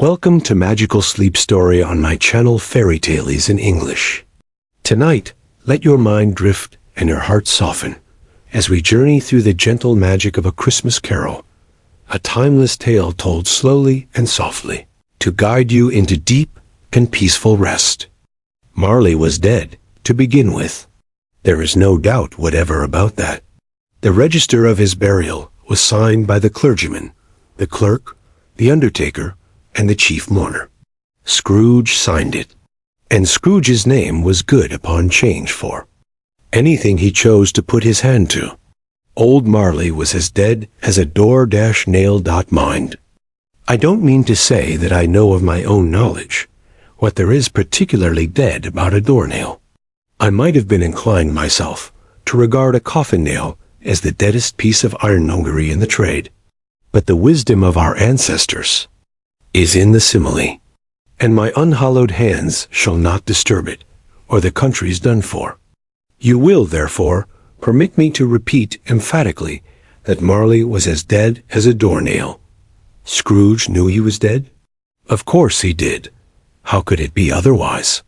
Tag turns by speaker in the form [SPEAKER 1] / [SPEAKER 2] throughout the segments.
[SPEAKER 1] Welcome to Magical Sleep Story on my channel Fairytale in English. Tonight, let your mind drift and your heart soften as we journey through the gentle magic of A Christmas Carol, a timeless tale told slowly and softly to guide you into deep and peaceful rest. Marley was dead, to begin with. There is no doubt whatever about that. The register of his burial was signed by the clergyman, the clerk, the undertaker, and the chief mourner. Scrooge signed it, and Scrooge's name was good upon change for anything he chose to put his hand to. Old Marley was as dead as a door-nail.mind. I don't mean to say that I know of my own knowledge what there is particularly dead about a doornail. I might have been inclined myself to regard a coffin nail as the deadest piece of ironmongery in the trade. But the wisdom of our ancestors is in the simile, and my unhallowed hands shall not disturb it, or the country's done for. You will, therefore, permit me to repeat emphatically that Marley was as dead as a doornail. Scrooge knew he was dead? Of course he did. How could it be otherwise?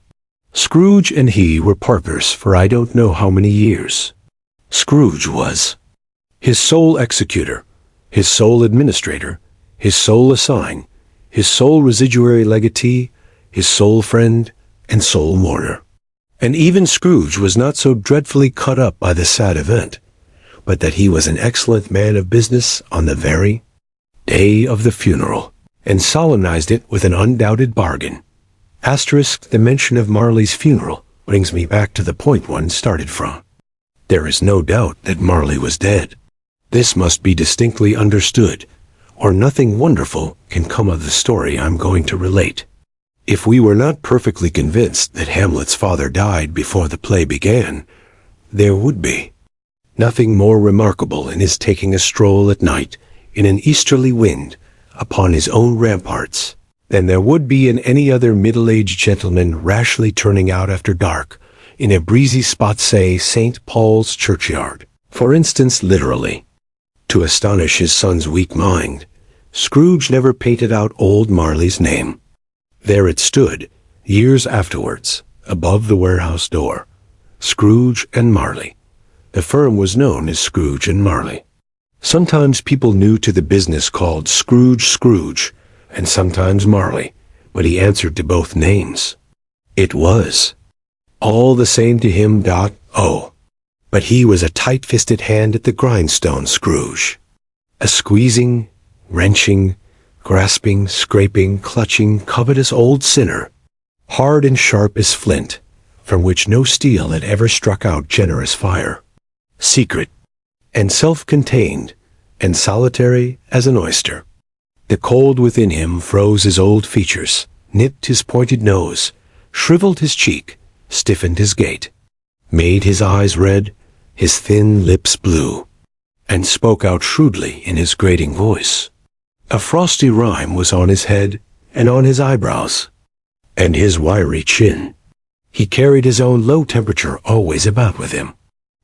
[SPEAKER 1] Scrooge and he were partners for I don't know how many years. Scrooge was his sole executor, his sole administrator, his sole assign, his sole residuary legatee, his sole friend, and sole mourner. And even Scrooge was not so dreadfully cut up by the sad event, but that he was an excellent man of business on the very day of the funeral, and solemnized it with an undoubted bargain. The mention of Marley's funeral brings me back to the point one started from. There is no doubt that Marley was dead. This must be distinctly understood, or nothing wonderful can come of the story I'm going to relate. If we were not perfectly convinced that Hamlet's father died before the play began, there would be nothing more remarkable in his taking a stroll at night in an easterly wind upon his own ramparts than there would be in any other middle-aged gentleman rashly turning out after dark in a breezy spot, say St. Paul's churchyard, for instance, literally. To astonish his son's weak mind, Scrooge never painted out old Marley's name. There it stood, years afterwards, above the warehouse door. Scrooge and Marley. The firm was known as Scrooge and Marley. Sometimes people new to the business called Scrooge, and sometimes Marley, but he answered to both names. It was all the same to him. But he was a tight-fisted hand at the grindstone, Scrooge. A squeezing, wrenching, grasping, scraping, clutching, covetous old sinner, hard and sharp as flint, from which no steel had ever struck out generous fire. Secret, and self-contained, and solitary as an oyster. The cold within him froze his old features, nipped his pointed nose, shriveled his cheek, stiffened his gait, made his eyes red, his thin lips blue, and spoke out shrewdly in his grating voice. A frosty rime was on his head and on his eyebrows, and his wiry chin. He carried his own low temperature always about with him.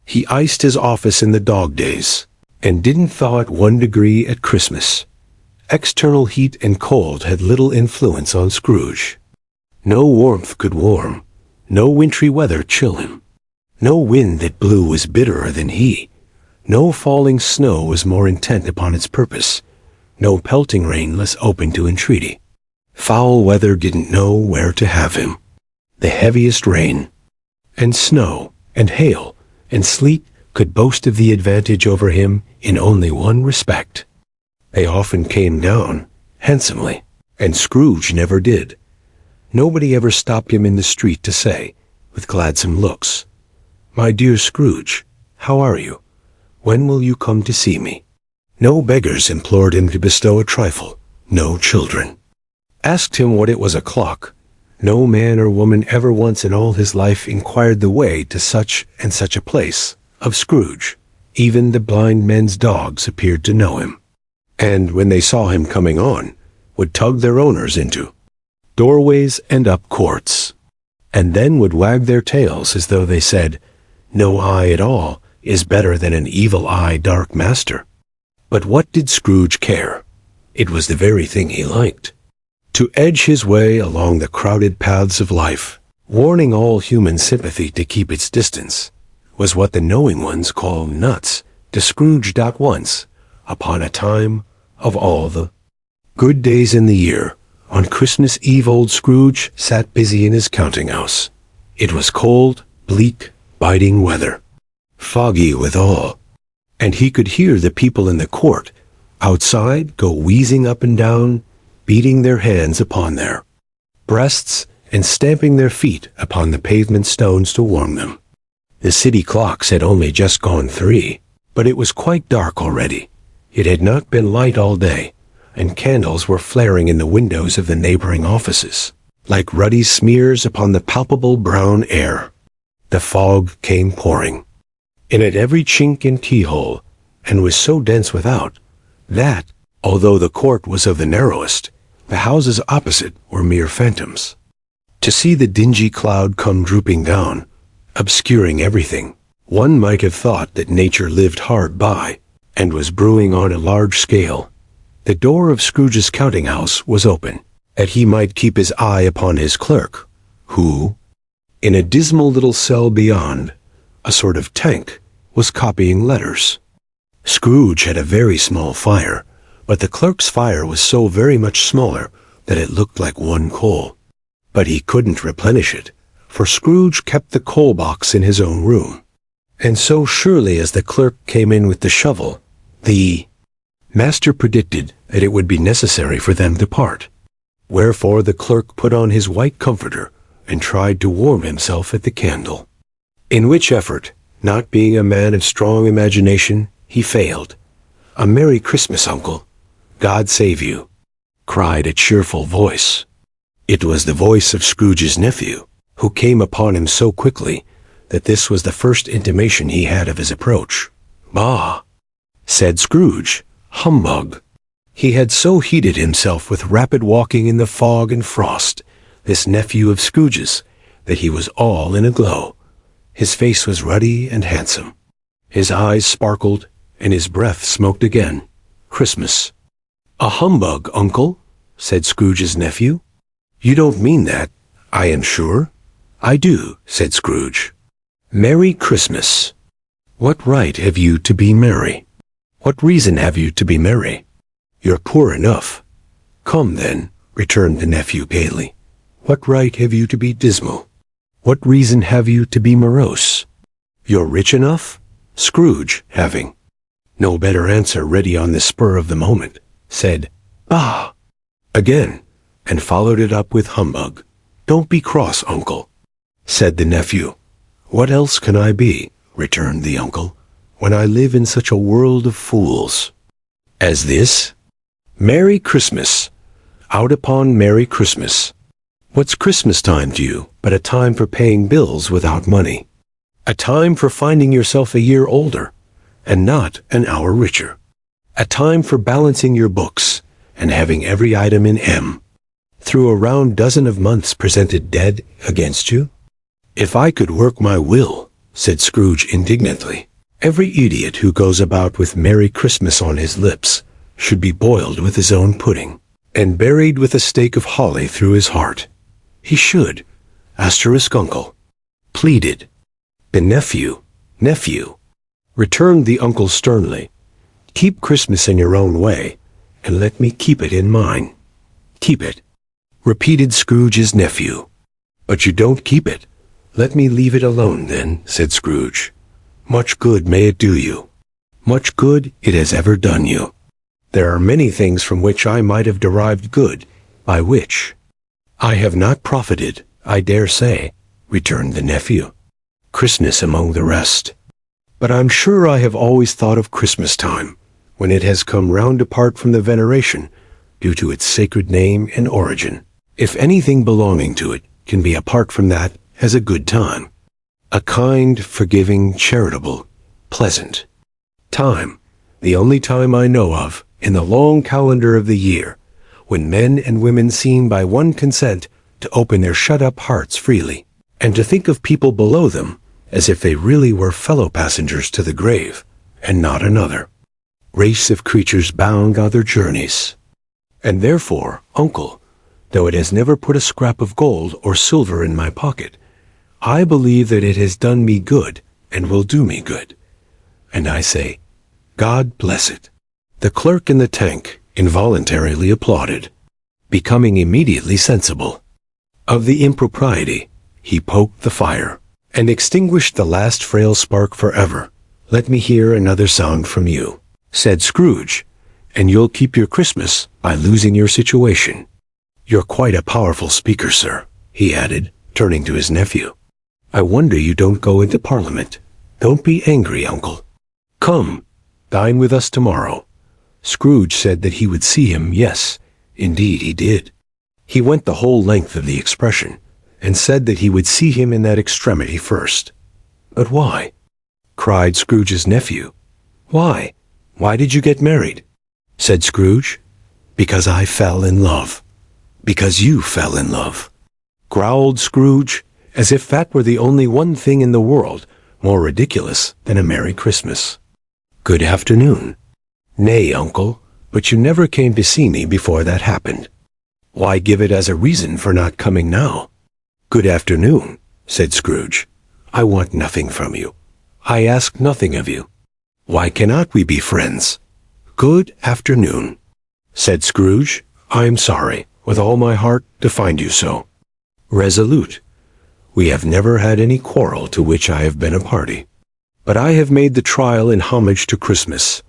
[SPEAKER 1] He iced his office in the dog days, and didn't thaw it 1 degree at Christmas. External heat and cold had little influence on Scrooge. No warmth could warm, no wintry weather chill him. No wind that blew was bitterer than he. No falling snow was more intent upon its purpose. No pelting rain less open to entreaty. Foul weather didn't know where to have him. The heaviest rain, and snow, and hail, and sleet could boast of the advantage over him in only one respect. They often came down, handsomely, and Scrooge never did. Nobody ever stopped him in the street to say, with gladsome looks, "My dear Scrooge, how are you? When will you come to see me?" No beggars implored him to bestow a trifle, no children asked him what it was o'clock. No man or woman ever once in all his life inquired the way to such and such a place of Scrooge. Even the blind men's dogs appeared to know him, and when they saw him coming on, would tug their owners into doorways and up courts, and then would wag their tails as though they said, "No eye at all is better than an evil-eye dark master." But what did Scrooge care? It was the very thing he liked. to edge his way along the crowded paths of life, warning all human sympathy to keep its distance, was what the knowing ones call nuts to Scrooge. Once upon a time of all the good days in the year, on Christmas Eve old Scrooge sat busy in his counting house. It was cold, bleak, biting weather, foggy withal, and he could hear the people in the court outside go wheezing up and down, beating their hands upon their breasts and stamping their feet upon the pavement stones to warm them. The city clocks had only just gone 3, but it was quite dark already. It had not been light all day, and candles were flaring in the windows of the neighboring offices, like ruddy smears upon the palpable brown air. The fog came pouring in at every chink and keyhole, and was so dense without that, although the court was of the narrowest, the houses opposite were mere phantoms. To see the dingy cloud come drooping down, obscuring everything, one might have thought that nature lived hard by, and was brewing on a large scale. The door of Scrooge's counting house was open, that he might keep his eye upon his clerk, who, in a dismal little cell beyond, a sort of tank, was copying letters. Scrooge had a very small fire, but the clerk's fire was so very much smaller that it looked like one coal. But he couldn't replenish it, for Scrooge kept the coal box in his own room. And so surely as the clerk came in with the shovel, the master predicted that it would be necessary for them to part. Wherefore the clerk put on his white comforter and tried to warm himself at the candle. In which effort, not being a man of strong imagination, he failed. "A Merry Christmas, Uncle. God save you," cried a cheerful voice. It was the voice of Scrooge's nephew, who came upon him so quickly that this was the first intimation he had of his approach. "Bah!" said Scrooge. "Humbug!" He had so heated himself with rapid walking in the fog and frost, this nephew of Scrooge's, that he was all in a glow. His face was ruddy and handsome. His eyes sparkled, and his breath smoked again. Christmas. "A humbug, Uncle," said Scrooge's nephew. "You don't mean that, I am sure." "I do," said Scrooge. "Merry Christmas. What right have you to be merry? What reason have you to be merry? You're poor enough." "Come, then," returned the nephew gaily. "What right have you to be dismal? What reason have you to be morose? You're rich enough?" Scrooge, having no better answer ready on the spur of the moment, said, "Bah!" again, and followed it up with humbug. "Don't be cross, Uncle," said the nephew. "What else can I be," returned the uncle, "when I live in such a world of fools as this? Merry Christmas! Out upon Merry Christmas! What's Christmas time to you but a time for paying bills without money? A time for finding yourself a year older, and not an hour richer. A time for balancing your books, and having every item in M, through a round dozen of months presented dead against you? If I could work my will," said Scrooge indignantly, "every idiot who goes about with Merry Christmas on his lips should be boiled with his own pudding, and buried with a stake of holly through his heart. He should, Uncle," pleaded the nephew. "Nephew," returned the uncle sternly, "keep Christmas in your own way, and let me keep it in mine." "Keep it," repeated Scrooge's nephew. "But you don't keep it." "Let me leave it alone, then," said Scrooge. "Much good may it do you. Much good it has ever done you. There are many things from which I might have derived good, by which I have not profited, I dare say," returned the nephew. "Christmas among the rest. But I'm sure I have always thought of Christmas time, when it has come round apart from the veneration, due to its sacred name and origin, if anything belonging to it can be apart from that, as a good time. A kind, forgiving, charitable, pleasant time, the only time I know of in the long calendar of the year, when men and women seem by one consent to open their shut-up hearts freely, and to think of people below them as if they really were fellow passengers to the grave, and not another race of creatures bound on their journeys. And therefore, Uncle, though it has never put a scrap of gold or silver in my pocket. I believe that it has done me good and will do me good. And I say, God bless it." The clerk in the tank involuntarily applauded. Becoming immediately sensible of the impropriety, he poked the fire and extinguished the last frail spark forever. "Let me hear another sound from you," said Scrooge, "and you'll keep your Christmas by losing your situation. You're quite a powerful speaker, sir," he added, turning to his nephew. "I wonder you don't go into Parliament. Don't be angry, uncle. Come, dine with us tomorrow." Scrooge said that he would see him. Yes, indeed he did. He went the whole length of the expression, and said that he would see him in that extremity first. "But why?" cried Scrooge's nephew. "Why? Why did you get married?" said Scrooge. "Because I fell in love." "Because you fell in love," growled Scrooge, as if that were the only one thing in the world more ridiculous than a Merry Christmas. "Good afternoon." "Nay, uncle, but you never came to see me before that happened. Why give it as a reason for not coming now?" "Good afternoon," said Scrooge. "I want nothing from you. I ask nothing of you. Why cannot we be friends?" "Good afternoon," said Scrooge. "I am sorry, with all my heart, to find you so resolute. We have never had any quarrel to which I have been a party. But I have made the trial in homage to Christmas,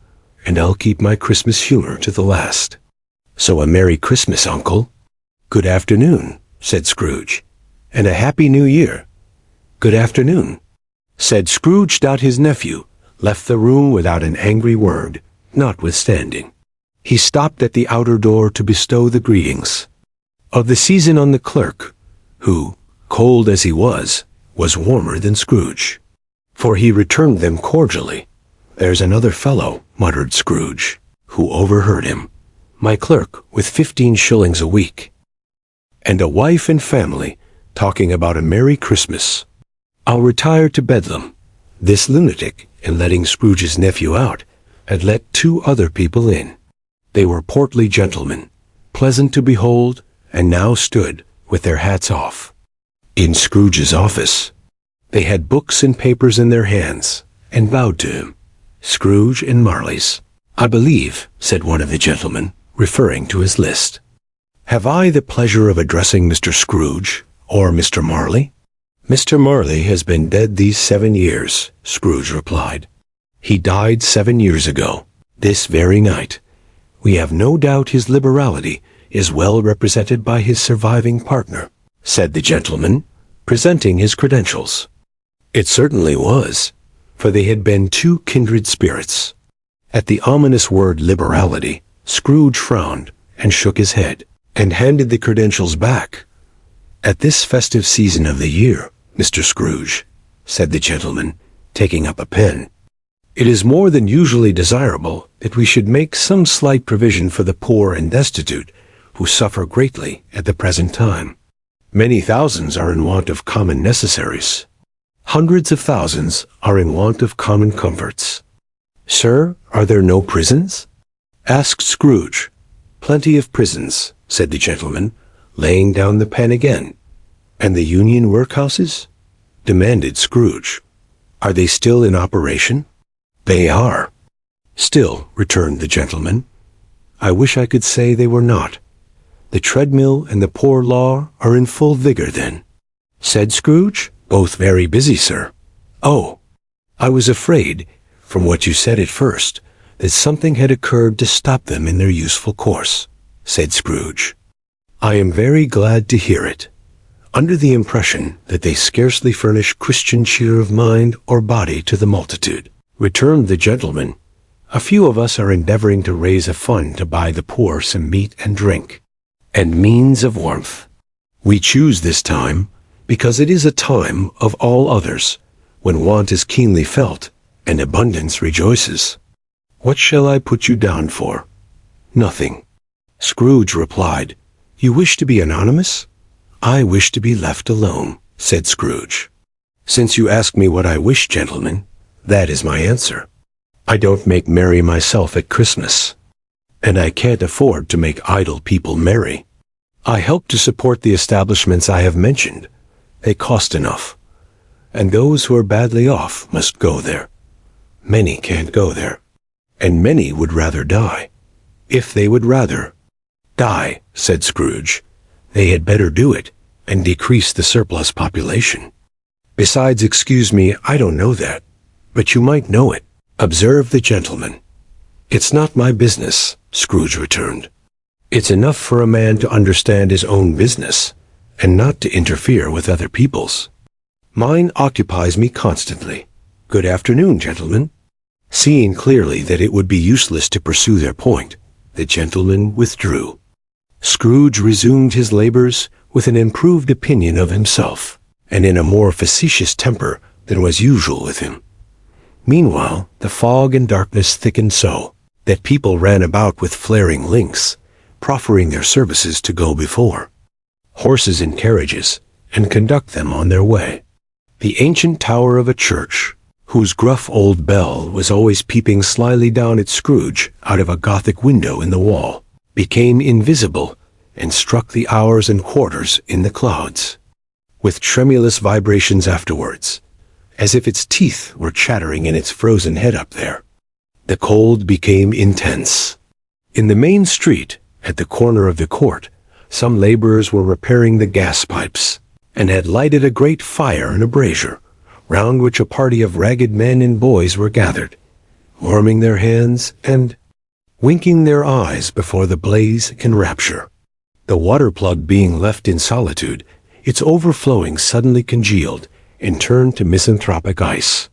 [SPEAKER 1] and I'll keep my Christmas humor to the last. So a Merry Christmas, uncle." "Good afternoon," said Scrooge, "and a Happy New Year." "Good afternoon," said Scrooge. His nephew left the room without an angry word, notwithstanding. He stopped at the outer door to bestow the greetings of the season on the clerk, who, cold as he was warmer than Scrooge, for he returned them cordially. "There's another fellow," muttered Scrooge, who overheard him. "My clerk, with 15 shillings a week, and a wife and family, talking about a Merry Christmas. I'll retire to Bedlam." This lunatic, in letting Scrooge's nephew out, had let 2 other people in. They were portly gentlemen, pleasant to behold, and now stood with their hats off in Scrooge's office. They had books and papers in their hands, and bowed to him. Scrooge and Marley's. "I believe," said one of the gentlemen, referring to his list. "Have I the pleasure of addressing Mr. Scrooge, or Mr. Marley?" "Mr. Marley has been dead these 7 years," Scrooge replied. "He died 7 years ago, this very night. We have no doubt his liberality is well represented by his surviving partner," said the gentleman, presenting his credentials. It certainly was, for they had been 2 kindred spirits. At the ominous word liberality, Scrooge frowned and shook his head, and handed the credentials back. "At this festive season of the year, Mr. Scrooge," said the gentleman, taking up a pen, "it is more than usually desirable that we should make some slight provision for the poor and destitute, who suffer greatly at the present time. Many thousands are in want of common necessaries. Hundreds of thousands are in want of common comforts." "Sir, are there no prisons?" asked Scrooge. "Plenty of prisons," said the gentleman, laying down the pen again. "And the Union workhouses?" demanded Scrooge. "Are they still in operation?" "They are." "Still," returned the gentleman, "I wish I could say they were not. The treadmill and the poor law are in full vigor then," said Scrooge. "Both very busy, sir." "Oh, I was afraid, from what you said at first, that something had occurred to stop them in their useful course," said Scrooge. "I am very glad to hear it. Under the impression that they scarcely furnish Christian cheer of mind or body to the multitude," returned the gentleman. "A few of us are endeavoring to raise a fund to buy the poor some meat and drink, and means of warmth. We choose this time because it is a time of all others, when want is keenly felt and abundance rejoices. What shall I put you down for?" "Nothing," Scrooge replied. "You wish to be anonymous?" "I wish to be left alone," said Scrooge. "Since you ask me what I wish, gentlemen, that is my answer. I don't make merry myself at Christmas, and I can't afford to make idle people merry. I help to support the establishments I have mentioned. They cost enough. And those who are badly off must go there. Many can't go there. And many would rather die. If they would rather die, said Scrooge, they had better do it and decrease the surplus population. Besides, excuse me, I don't know that, but you might know it, observed the gentleman. It's not my business, Scrooge returned. It's enough for a man to understand his own business, and not to interfere with other people's. Mine occupies me constantly. Good afternoon, gentlemen. Seeing clearly that it would be useless to pursue their point, the gentleman withdrew. Scrooge resumed his labors with an improved opinion of himself, and in a more facetious temper than was usual with him. Meanwhile, the fog and darkness thickened so that people ran about with flaring links, proffering their services to go before horses and carriages, and conduct them on their way. The ancient tower of a church, whose gruff old bell was always peeping slyly down at Scrooge out of a Gothic window in the wall, became invisible and struck the hours and quarters in the clouds, with tremulous vibrations afterwards, as if its teeth were chattering in its frozen head up there. The cold became intense. In the main street, at the corner of the court, some laborers were repairing the gas pipes, and had lighted a great fire in a brazier, round which a party of ragged men and boys were gathered, warming their hands and winking their eyes before the blaze and rapture. The water plug being left in solitude, its overflowing suddenly congealed and turned to misanthropic ice.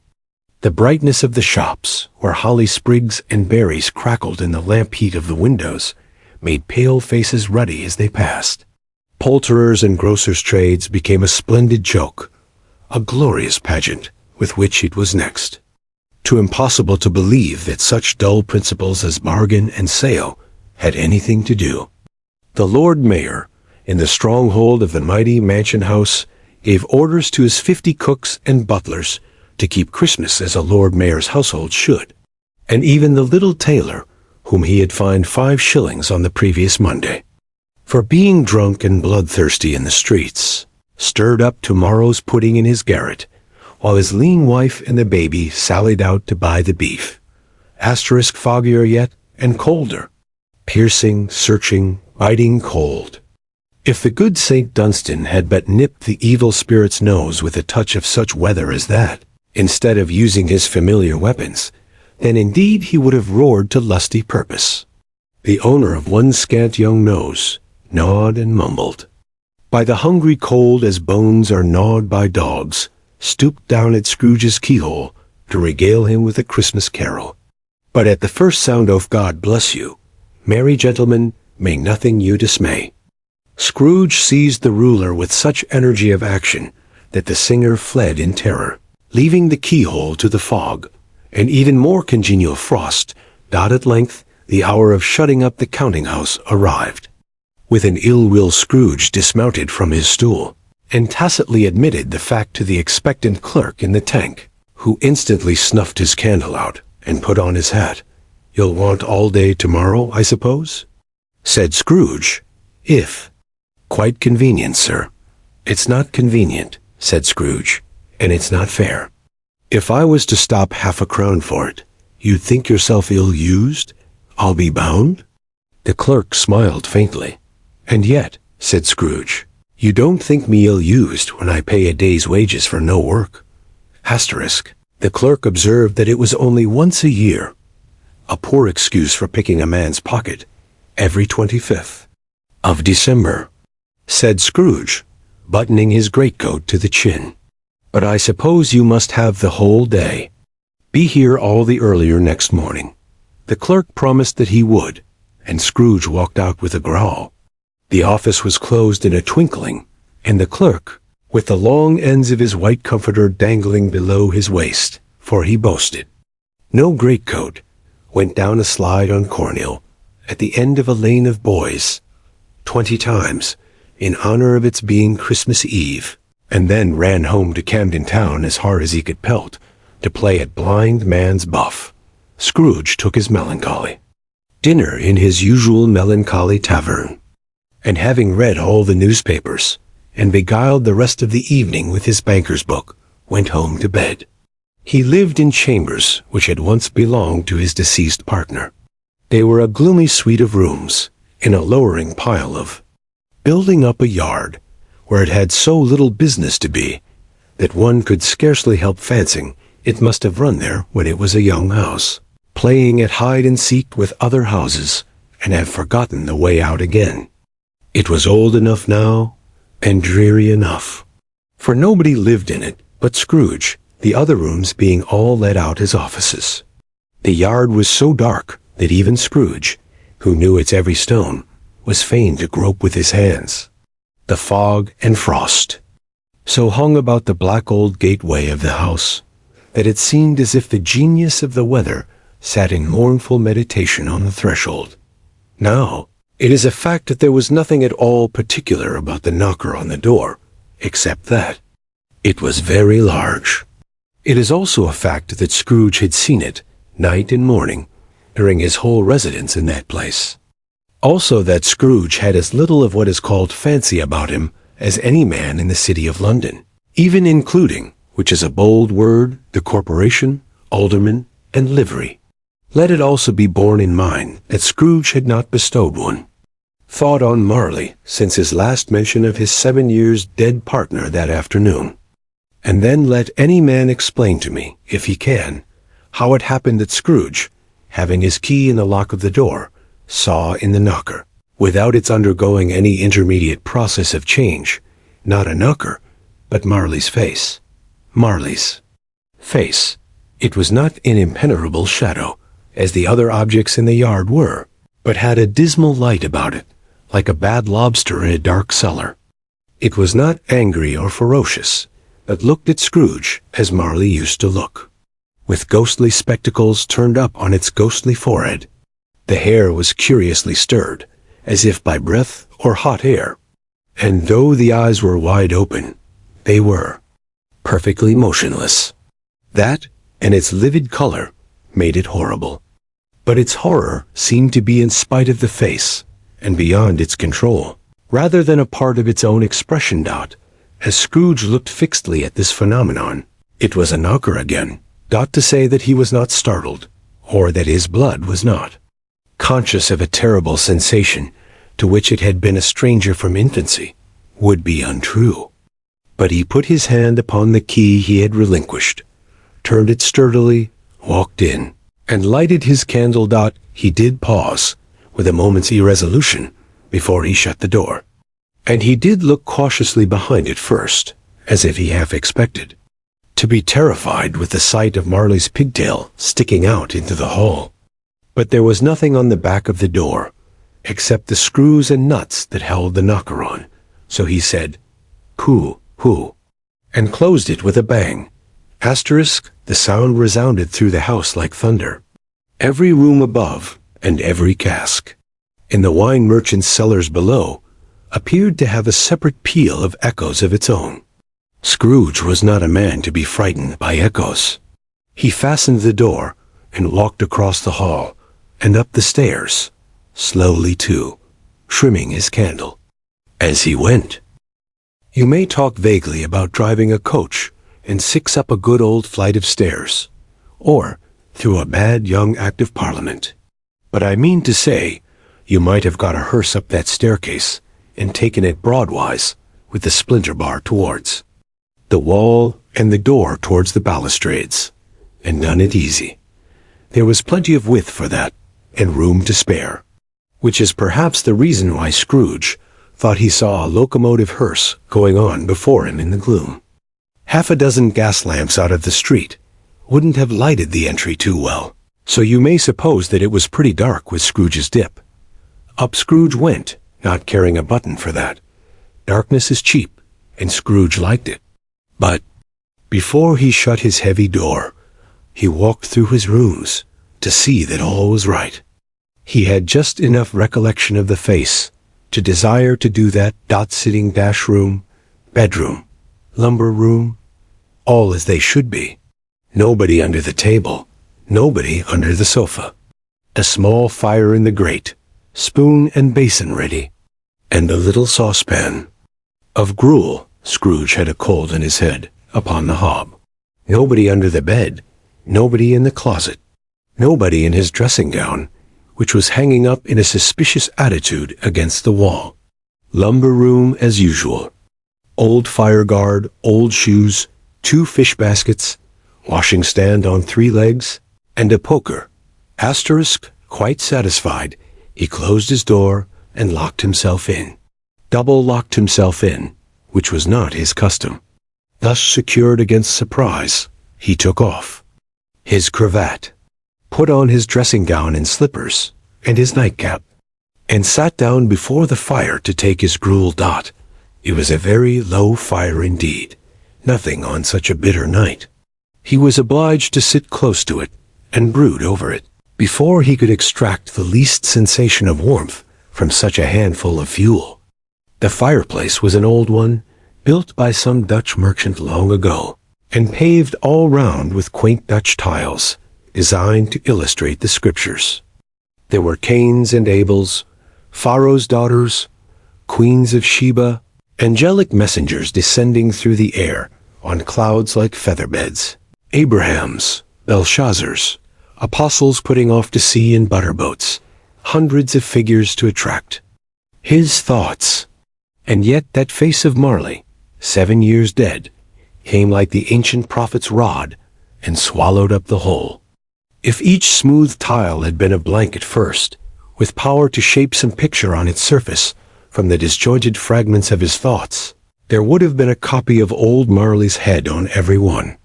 [SPEAKER 1] The brightness of the shops, where holly sprigs and berries crackled in the lamp heat of the windows, made pale faces ruddy as they passed. Poulterers' and grocers' trades became a splendid joke, a glorious pageant with which it was next. Too impossible to believe that such dull principles as bargain and sale had anything to do. The Lord Mayor, in the stronghold of the mighty mansion house, gave orders to his 50 cooks and butlers to keep Christmas as a Lord Mayor's household should, and even the little tailor, whom he had fined 5 shillings on the previous Monday, for being drunk and bloodthirsty in the streets, stirred up tomorrow's pudding in his garret, while his lean wife and the baby sallied out to buy the beef. Asterisk foggier yet, and colder. Piercing, searching, biting cold. If the good St. Dunstan had but nipped the evil spirit's nose with a touch of such weather as that, instead of using his familiar weapons, then indeed he would have roared to lusty purpose. The owner of one scant young nose gnawed and mumbled. By the hungry cold as bones are gnawed by dogs, stooped down at Scrooge's keyhole to regale him with a Christmas carol. But at the first sound of God bless you, merry gentlemen, may nothing you dismay. Scrooge seized the ruler with such energy of action that the singer fled in terror, leaving the keyhole to the fog, and even more congenial frost, dot at length the hour of shutting up the counting-house arrived. With an ill-will Scrooge dismounted from his stool, and tacitly admitted the fact to the expectant clerk in the tank, who instantly snuffed his candle out and put on his hat. "You'll want all day tomorrow, I suppose?" said Scrooge. "If." "Quite convenient, sir." "It's not convenient," said Scrooge, "and it's not fair. If I was to stop half a crown for it, you'd think yourself ill-used, I'll be bound?" The clerk smiled faintly. "And yet," said Scrooge, "you don't think me ill-used when I pay a day's wages for no work." Asterisk. The clerk observed that it was only once a year, a poor excuse for picking a man's pocket, every 25th of December. Said Scrooge, buttoning his greatcoat to the chin. "But I suppose you must have the whole day. Be here all the earlier next morning." The clerk promised that he would, and Scrooge walked out with a growl. The office was closed in a twinkling, and the clerk, with the long ends of his white comforter dangling below his waist, for he boasted no greatcoat, went down a slide on Cornhill, at the end of a lane of boys, 20 times, in honor of its being Christmas Eve, and then ran home to Camden Town as hard as he could pelt, to play at blind man's buff. Scrooge took his melancholy dinner in his usual melancholy tavern. and having read all the newspapers, and beguiled the rest of the evening with his banker's book, went home to bed. He lived in chambers which had once belonged to his deceased partner. They were a gloomy suite of rooms, in a lowering pile of building up a yard, where it had so little business to be, that one could scarcely help fancying it must have run there when it was a young house, playing at hide-and-seek with other houses, and have forgotten the way out again. It was old enough now, and dreary enough, for nobody lived in it but Scrooge, the other rooms being all let out as offices. The yard was so dark that even Scrooge, who knew its every stone, was fain to grope with his hands. The fog and frost so hung about the black old gateway of the house that it seemed as if the genius of the weather sat in mournful meditation on the threshold. Now, it is a fact that there was nothing at all particular about the knocker on the door, except that it was very large. It is also a fact that Scrooge had seen it, night and morning, during his whole residence in that place. Also that Scrooge had as little of what is called fancy about him as any man in the city of London, even including, which is a bold word, the corporation, alderman, and livery. Let it also be borne in mind that Scrooge had not bestowed one thought on Marley since his last mention of his 7 years dead partner that afternoon. And then let any man explain to me, if he can, how it happened that Scrooge, having his key in the lock of the door, saw in the knocker, without its undergoing any intermediate process of change, not a knocker, but Marley's face. Marley's face. It was not in impenetrable shadow, as the other objects in the yard were, but had a dismal light about it, like a bad lobster in a dark cellar. It was not angry or ferocious, but looked at Scrooge as Marley used to look, with ghostly spectacles turned up on its ghostly forehead. The hair was curiously stirred, as if by breath or hot air, and though the eyes were wide open, they were perfectly motionless. That, and its livid color, made it horrible. But its horror seemed to be in spite of the face, and beyond its control, rather than a part of its own expression. As Scrooge looked fixedly at this phenomenon, it was a knocker again, to say that he was not startled, or that his blood was not conscious of a terrible sensation to which it had been a stranger from infancy, would be untrue. But he put his hand upon the key he had relinquished, turned it sturdily, walked in, and lighted his candle. He did pause, with a moment's irresolution, before he shut the door. And he did look cautiously behind it first, as if he half expected to be terrified with the sight of Marley's pigtail sticking out into the hall. But there was nothing on the back of the door, except the screws and nuts that held the knocker on, so he said, "Pooh, pooh," and closed it with a bang. The sound resounded through the house like thunder. Every room above, and every cask in the wine merchant's cellars below, appeared to have a separate peal of echoes of its own. Scrooge was not a man to be frightened by echoes. He fastened the door, and walked across the hall, and up the stairs, slowly too, trimming his candle as he went. You may talk vaguely about driving a coach and 6 up a good old flight of stairs, or through a bad young Act of Parliament. But I mean to say, you might have got a hearse up that staircase and taken it broadwise, with the splinter bar towards the wall and the door towards the balustrades, and done it easy. There was plenty of width for that, and room to spare, which is perhaps the reason why Scrooge thought he saw a locomotive hearse going on before him in the gloom. Half a dozen gas lamps out of the street wouldn't have lighted the entry too well, so you may suppose that it was pretty dark with Scrooge's dip. Up Scrooge went, not caring a button for that. Darkness is cheap, and Scrooge liked it. But before he shut his heavy door, he walked through his rooms to see that all was right. He had just enough recollection of the face to desire to do that. Sitting room, bedroom, lumber room, all as they should be. Nobody under the table, nobody under the sofa. A small fire in the grate, spoon and basin ready. and a little saucepan of gruel. Scrooge had a cold in his head upon the hob. Nobody under the bed, nobody in the closet, nobody in his dressing gown, which was hanging up in a suspicious attitude against the wall. Lumber room as usual. Old fire guard, old shoes, 2 fish baskets, washing stand on 3 legs, and a poker. Asterisk, quite satisfied, he closed his door and locked himself in. Double locked himself in, which was not his custom. Thus secured against surprise, he took off his cravat, put on his dressing gown and slippers, and his nightcap, and sat down before the fire to take his gruel. It was a very low fire indeed, nothing on such a bitter night. He was obliged to sit close to it and brood over it, before he could extract the least sensation of warmth from such a handful of fuel. The fireplace was an old one, built by some Dutch merchant long ago, and paved all round with quaint Dutch tiles, designed to illustrate the scriptures. There were Cains and Abels, Pharaoh's daughters, queens of Sheba, angelic messengers descending through the air on clouds like featherbeds, Abrahams, Belshazzars, apostles putting off to sea in butterboats, hundreds of figures to attract his thoughts. And yet that face of Marley, 7 years dead, came like the ancient prophet's rod and swallowed up the whole. If each smooth tile had been a blanket first, with power to shape some picture on its surface from the disjointed fragments of his thoughts, there would have been a copy of old Marley's head on every one.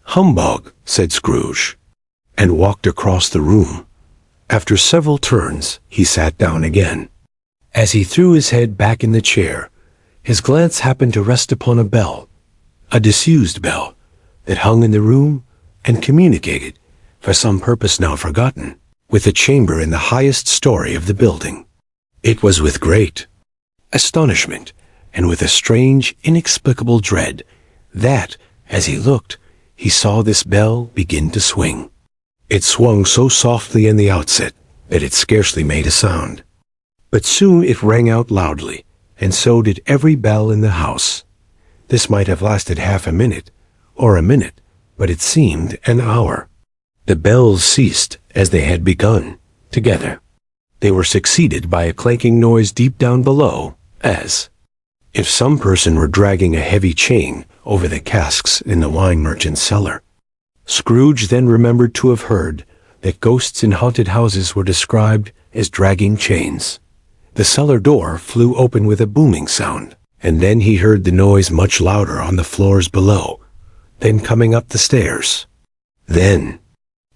[SPEAKER 1] "Humbug," said Scrooge, and walked across the room. After several turns, he sat down again. As he threw his head back in the chair, his glance happened to rest upon a bell, a disused bell, that hung in the room and communicated, for some purpose now forgotten, with a chamber in the highest story of the building. It was with great astonishment, and with a strange, inexplicable dread, that, as he looked, he saw this bell begin to swing. It swung so softly in the outset that it scarcely made a sound. But soon it rang out loudly, and so did every bell in the house. This might have lasted half a minute, or a minute, but it seemed an hour. The bells ceased as they had begun, together. They were succeeded by a clanking noise deep down below, as if some person were dragging a heavy chain over the casks in the wine merchant's cellar. Scrooge then remembered to have heard that ghosts in haunted houses were described as dragging chains. The cellar door flew open with a booming sound, and then he heard the noise much louder on the floors below, then coming up the stairs, then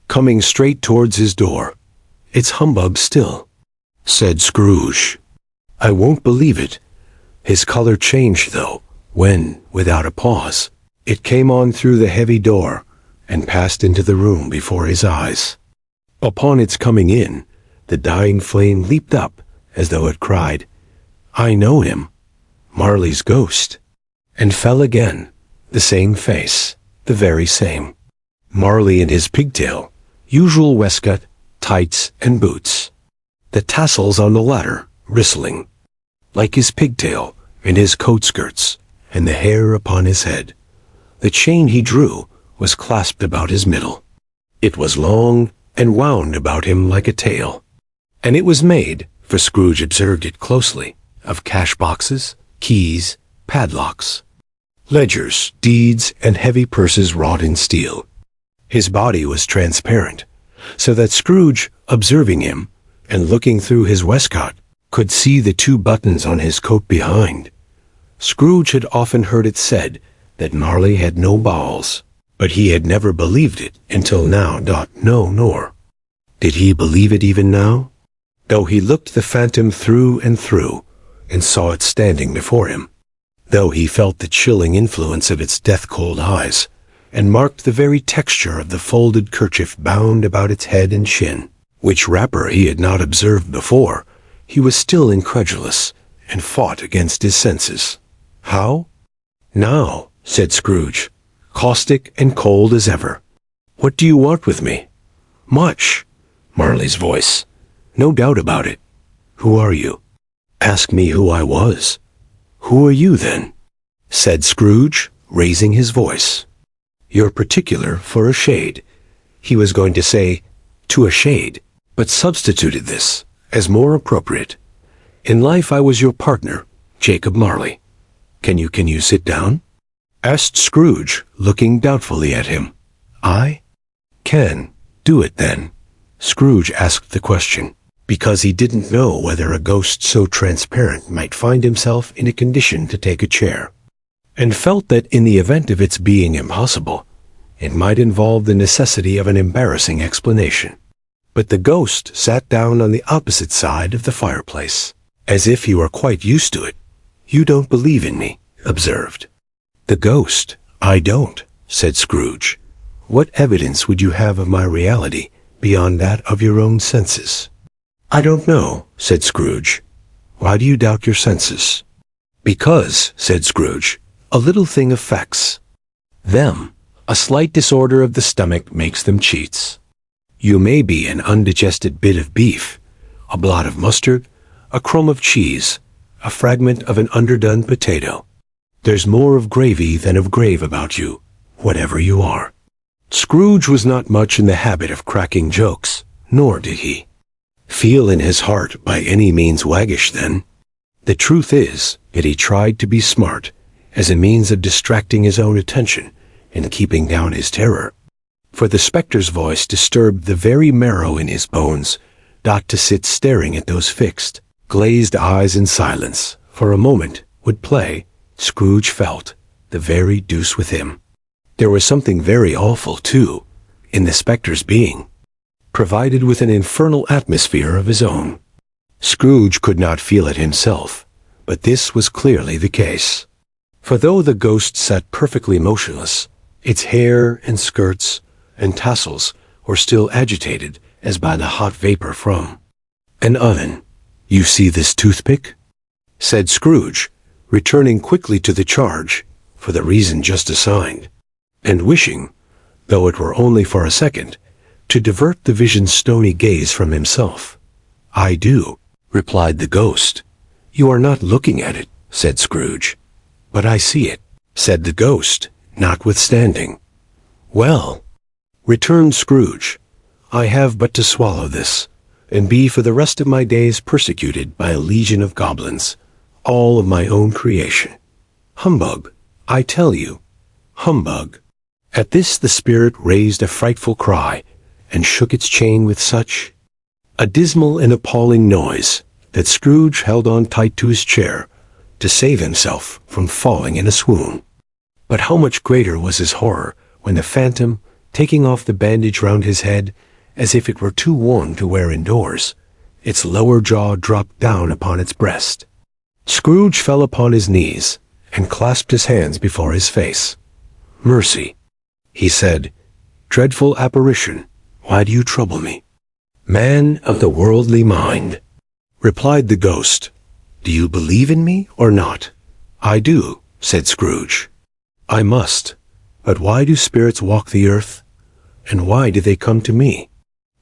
[SPEAKER 1] coming straight towards his door. "It's humbug still," said Scrooge. "I won't believe it." His color changed, though, when, without a pause, it came on through the heavy door and passed into the room before his eyes. Upon its coming in, the dying flame leaped up as though it cried, "I know him, Marley's ghost," and fell again, the same face, the very same. Marley in his pigtail, usual waistcoat, tights, and boots. The tassels on the latter bristling, like his pigtail and his coat skirts, and the hair upon his head. The chain he drew was clasped about his middle. It was long and wound about him like a tail, and it was made, for Scrooge observed it closely, of cash boxes, keys, padlocks, ledgers, deeds, and heavy purses wrought in steel. His body was transparent, so that Scrooge, observing him, and looking through his waistcoat, could see the 2 buttons on his coat behind. Scrooge had often heard it said that Marley had no bowels, but he had never believed it until now. No, nor did he believe it even now, though he looked the phantom through and through, and saw it standing before him, though he felt the chilling influence of its death-cold eyes, and marked the very texture of the folded kerchief bound about its head and chin, which wrapper he had not observed before. He was still incredulous, and fought against his senses. "How?" "Now," said Scrooge, caustic and cold as ever. "What do you want with me?" "Much." Marley's voice. "No doubt about it. Who are you?" Ask me who I was. Who are you, then? Said Scrooge, raising his voice. You're particular for a shade. He was going to say, to a shade, but substituted this, as more appropriate. In life I was your partner, Jacob Marley. Can you sit down? Asked Scrooge, looking doubtfully at him. I can do it, then. Scrooge asked the question, because he didn't know whether a ghost so transparent might find himself in a condition to take a chair, and felt that in the event of its being impossible, it might involve the necessity of an embarrassing explanation. But the ghost sat down on the opposite side of the fireplace, as if he were quite used to it. You don't believe in me, observed the ghost. I don't, said Scrooge. What evidence would you have of my reality beyond that of your own senses? I don't know, said Scrooge. Why do you doubt your senses? Because, said Scrooge, a little thing affects them. A slight disorder of the stomach makes them cheats. You may be an undigested bit of beef, a blot of mustard, a crumb of cheese, a fragment of an underdone potato. There's more of gravy than of grave about you, whatever you are. Scrooge was not much in the habit of cracking jokes, nor did he feel in his heart by any means waggish then. The truth is that he tried to be smart as a means of distracting his own attention and keeping down his terror. For the spectre's voice disturbed the very marrow in his bones, not to sit staring at those fixed, glazed eyes in silence for a moment would play, Scrooge felt, the very deuce with him. There was something very awful, too, in the spectre's being, provided with an infernal atmosphere of his own. Scrooge could not feel it himself, but this was clearly the case. For though the ghost sat perfectly motionless, its hair and skirts and tassels were still agitated as by the hot vapor from an oven. You see this toothpick? Said Scrooge, returning quickly to the charge for the reason just assigned, and wishing, though it were only for a second, to divert the vision's stony gaze from himself. I do, replied the ghost. You are not looking at it, said Scrooge. But I see it, said the ghost, notwithstanding. Well, returned Scrooge, I have but to swallow this, and be for the rest of my days persecuted by a legion of goblins, all of my own creation. Humbug, I tell you, humbug. At this the spirit raised a frightful cry, and shook its chain with such a dismal and appalling noise that Scrooge held on tight to his chair to save himself from falling in a swoon. But how much greater was his horror when the phantom, taking off the bandage round his head, as if it were too warm to wear indoors, its lower jaw dropped down upon its breast. Scrooge fell upon his knees and clasped his hands before his face. Mercy, he said, dreadful apparition, why do you trouble me? Man of the worldly mind, replied the ghost, do you believe in me or not? I do, said Scrooge. I must, but why do spirits walk the earth, and why do they come to me?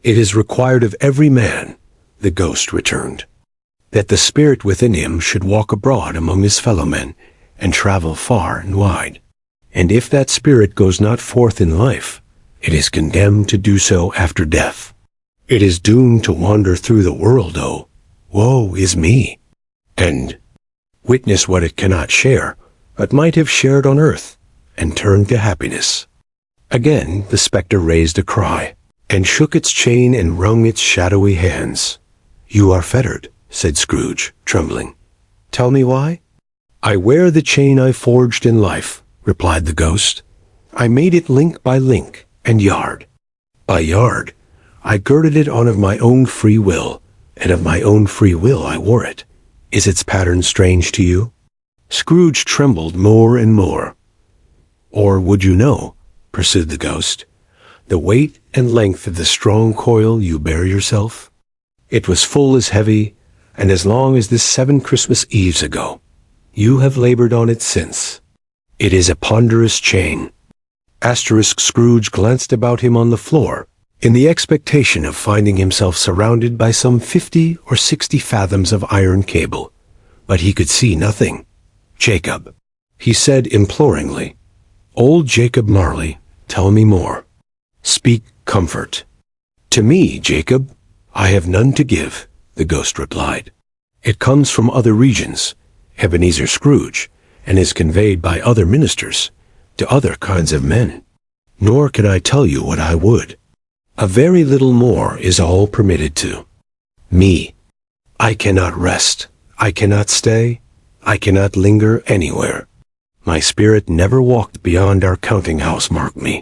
[SPEAKER 1] It is required of every man, the ghost returned, that the spirit within him should walk abroad among his fellow men, and travel far and wide. And if that spirit goes not forth in life, it is condemned to do so after death. It is doomed to wander through the world, oh, woe is me, and witness what it cannot share, but might have shared on earth, and turned to happiness. Again the spectre raised a cry, and shook its chain and wrung its shadowy hands. You are fettered, said Scrooge, trembling. Tell me why? I wear the chain I forged in life, replied the ghost. I made it link by link, and yard by yard. I girded it on of my own free will, and of my own free will I wore it. Is its pattern strange to you? Scrooge trembled more and more. Or would you know, pursued the ghost, the weight and length of the strong coil you bear yourself? It was full as heavy, and as long as this 7 Christmas Eves ago. You have labored on it since. It is a ponderous chain. Scrooge glanced about him on the floor, in the expectation of finding himself surrounded by some 50 or 60 fathoms of iron cable, but he could see nothing. "Jacob," he said imploringly. "Old Jacob Marley, tell me more. Speak comfort." "To me, Jacob, I have none to give," the ghost replied. "It comes from other regions, Ebenezer Scrooge, and is conveyed by other ministers to other kinds of men. Nor can I tell you what I would. A very little more is all permitted to me. I cannot rest, I cannot stay, I cannot linger anywhere. My spirit never walked beyond our counting-house, mark me.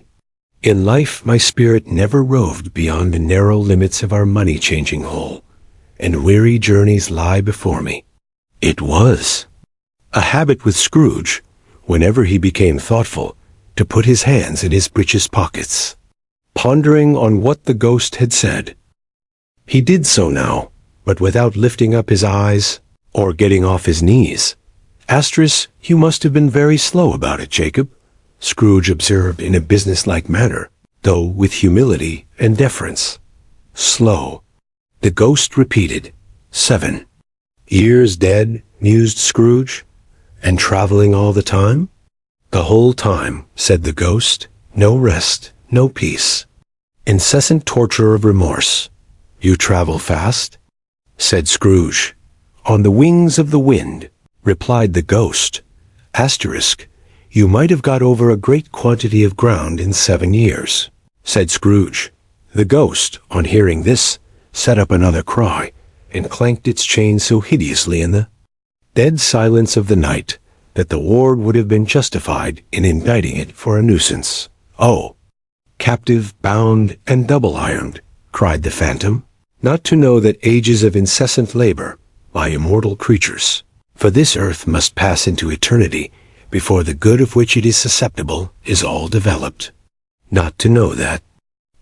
[SPEAKER 1] In life my spirit never roved beyond the narrow limits of our money-changing hole, and weary journeys lie before me." It was a habit with Scrooge, whenever he became thoughtful, to put his hands in his breeches pockets, pondering on what the ghost had said. He did so now, but without lifting up his eyes or getting off his knees. "You must have been very slow about it, Jacob," Scrooge observed in a businesslike manner, though with humility and deference. "Slow," the ghost repeated. 7 years dead, mused Scrooge, "and traveling all the time?" "The whole time," said the ghost. "No rest, no peace. Incessant torture of remorse." "You travel fast?" said Scrooge. "On the wings of the wind," replied the ghost. "You might have got over a great quantity of ground in 7 years," said Scrooge. The ghost, on hearing this, set up another cry, and clanked its chain so hideously in the dead silence of the night that the ward would have been justified in indicting it for a nuisance. "Oh, captive, bound, and double-ironed," cried the phantom, "not to know that ages of incessant labor by immortal creatures, for this earth must pass into eternity before the good of which it is susceptible is all developed. Not to know that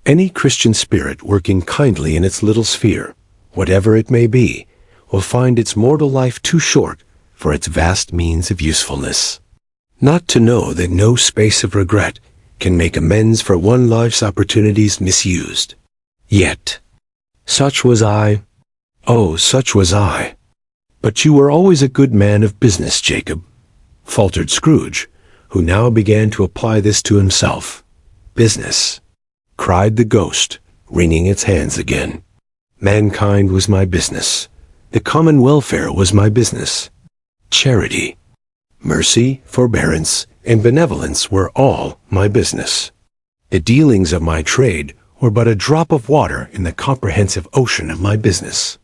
[SPEAKER 1] any Christian spirit working kindly in its little sphere, whatever it may be, will find its mortal life too short for its vast means of usefulness. Not to know that no space of regret can make amends for one life's opportunities misused. Yet, such was I. Oh, such was I. But you were always a good man of business, Jacob," faltered Scrooge, who now began to apply this to himself. "Business," cried the ghost, wringing its hands again. "Mankind was my business. The common welfare was my business. Charity, mercy, forbearance, and benevolence were all my business. The dealings of my trade were but a drop of water in the comprehensive ocean of my business.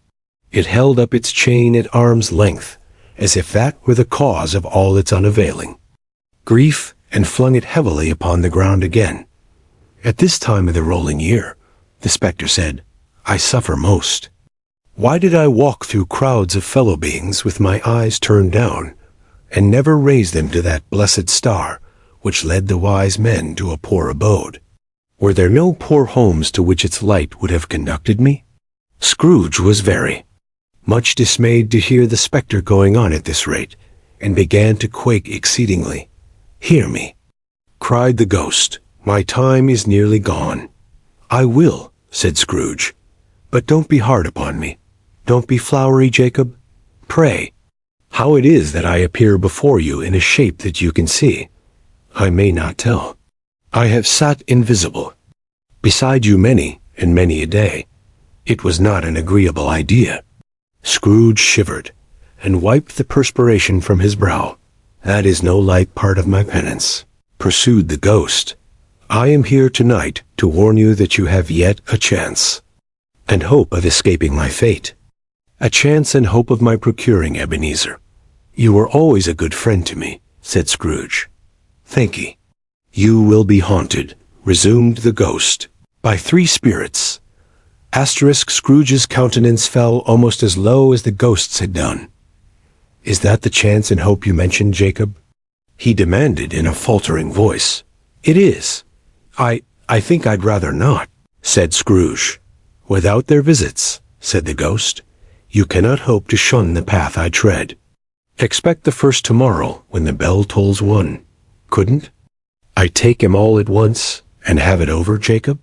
[SPEAKER 1] It held up its chain at arm's length, as if that were the cause of all its unavailing grief, and flung it heavily upon the ground again. At this time of the rolling year, the spectre said, I suffer most. Why did I walk through crowds of fellow beings with my eyes turned down, and never raise them to that blessed star which led the wise men to a poor abode? Were there no poor homes to which its light would have conducted me? Scrooge was very much dismayed to hear the spectre going on at this rate, and began to quake exceedingly. Hear me, cried the ghost. My time is nearly gone. I will, said Scrooge, but don't be hard upon me. Don't be flowery, Jacob. Pray, how it is that I appear before you in a shape that you can see, I may not tell. I have sat invisible beside you many and many a day. It was not an agreeable idea. Scrooge shivered, and wiped the perspiration from his brow. That is no light part of my penance, pursued the ghost. I am here tonight to warn you that you have yet a chance, and hope of escaping my fate. A chance and hope of my procuring, Ebenezer. You were always a good friend to me, said Scrooge. Thank ye. You will be haunted, resumed the ghost, by 3 spirits. Scrooge's countenance fell almost as low as the ghost's had done. Is that the chance and hope you mentioned, Jacob? He demanded in a faltering voice. It is. I think I'd rather not, said Scrooge. Without their visits, said the ghost, you cannot hope to shun the path I tread. Expect the first tomorrow when the bell tolls 1. Couldn't I take him all at once and have it over, Jacob?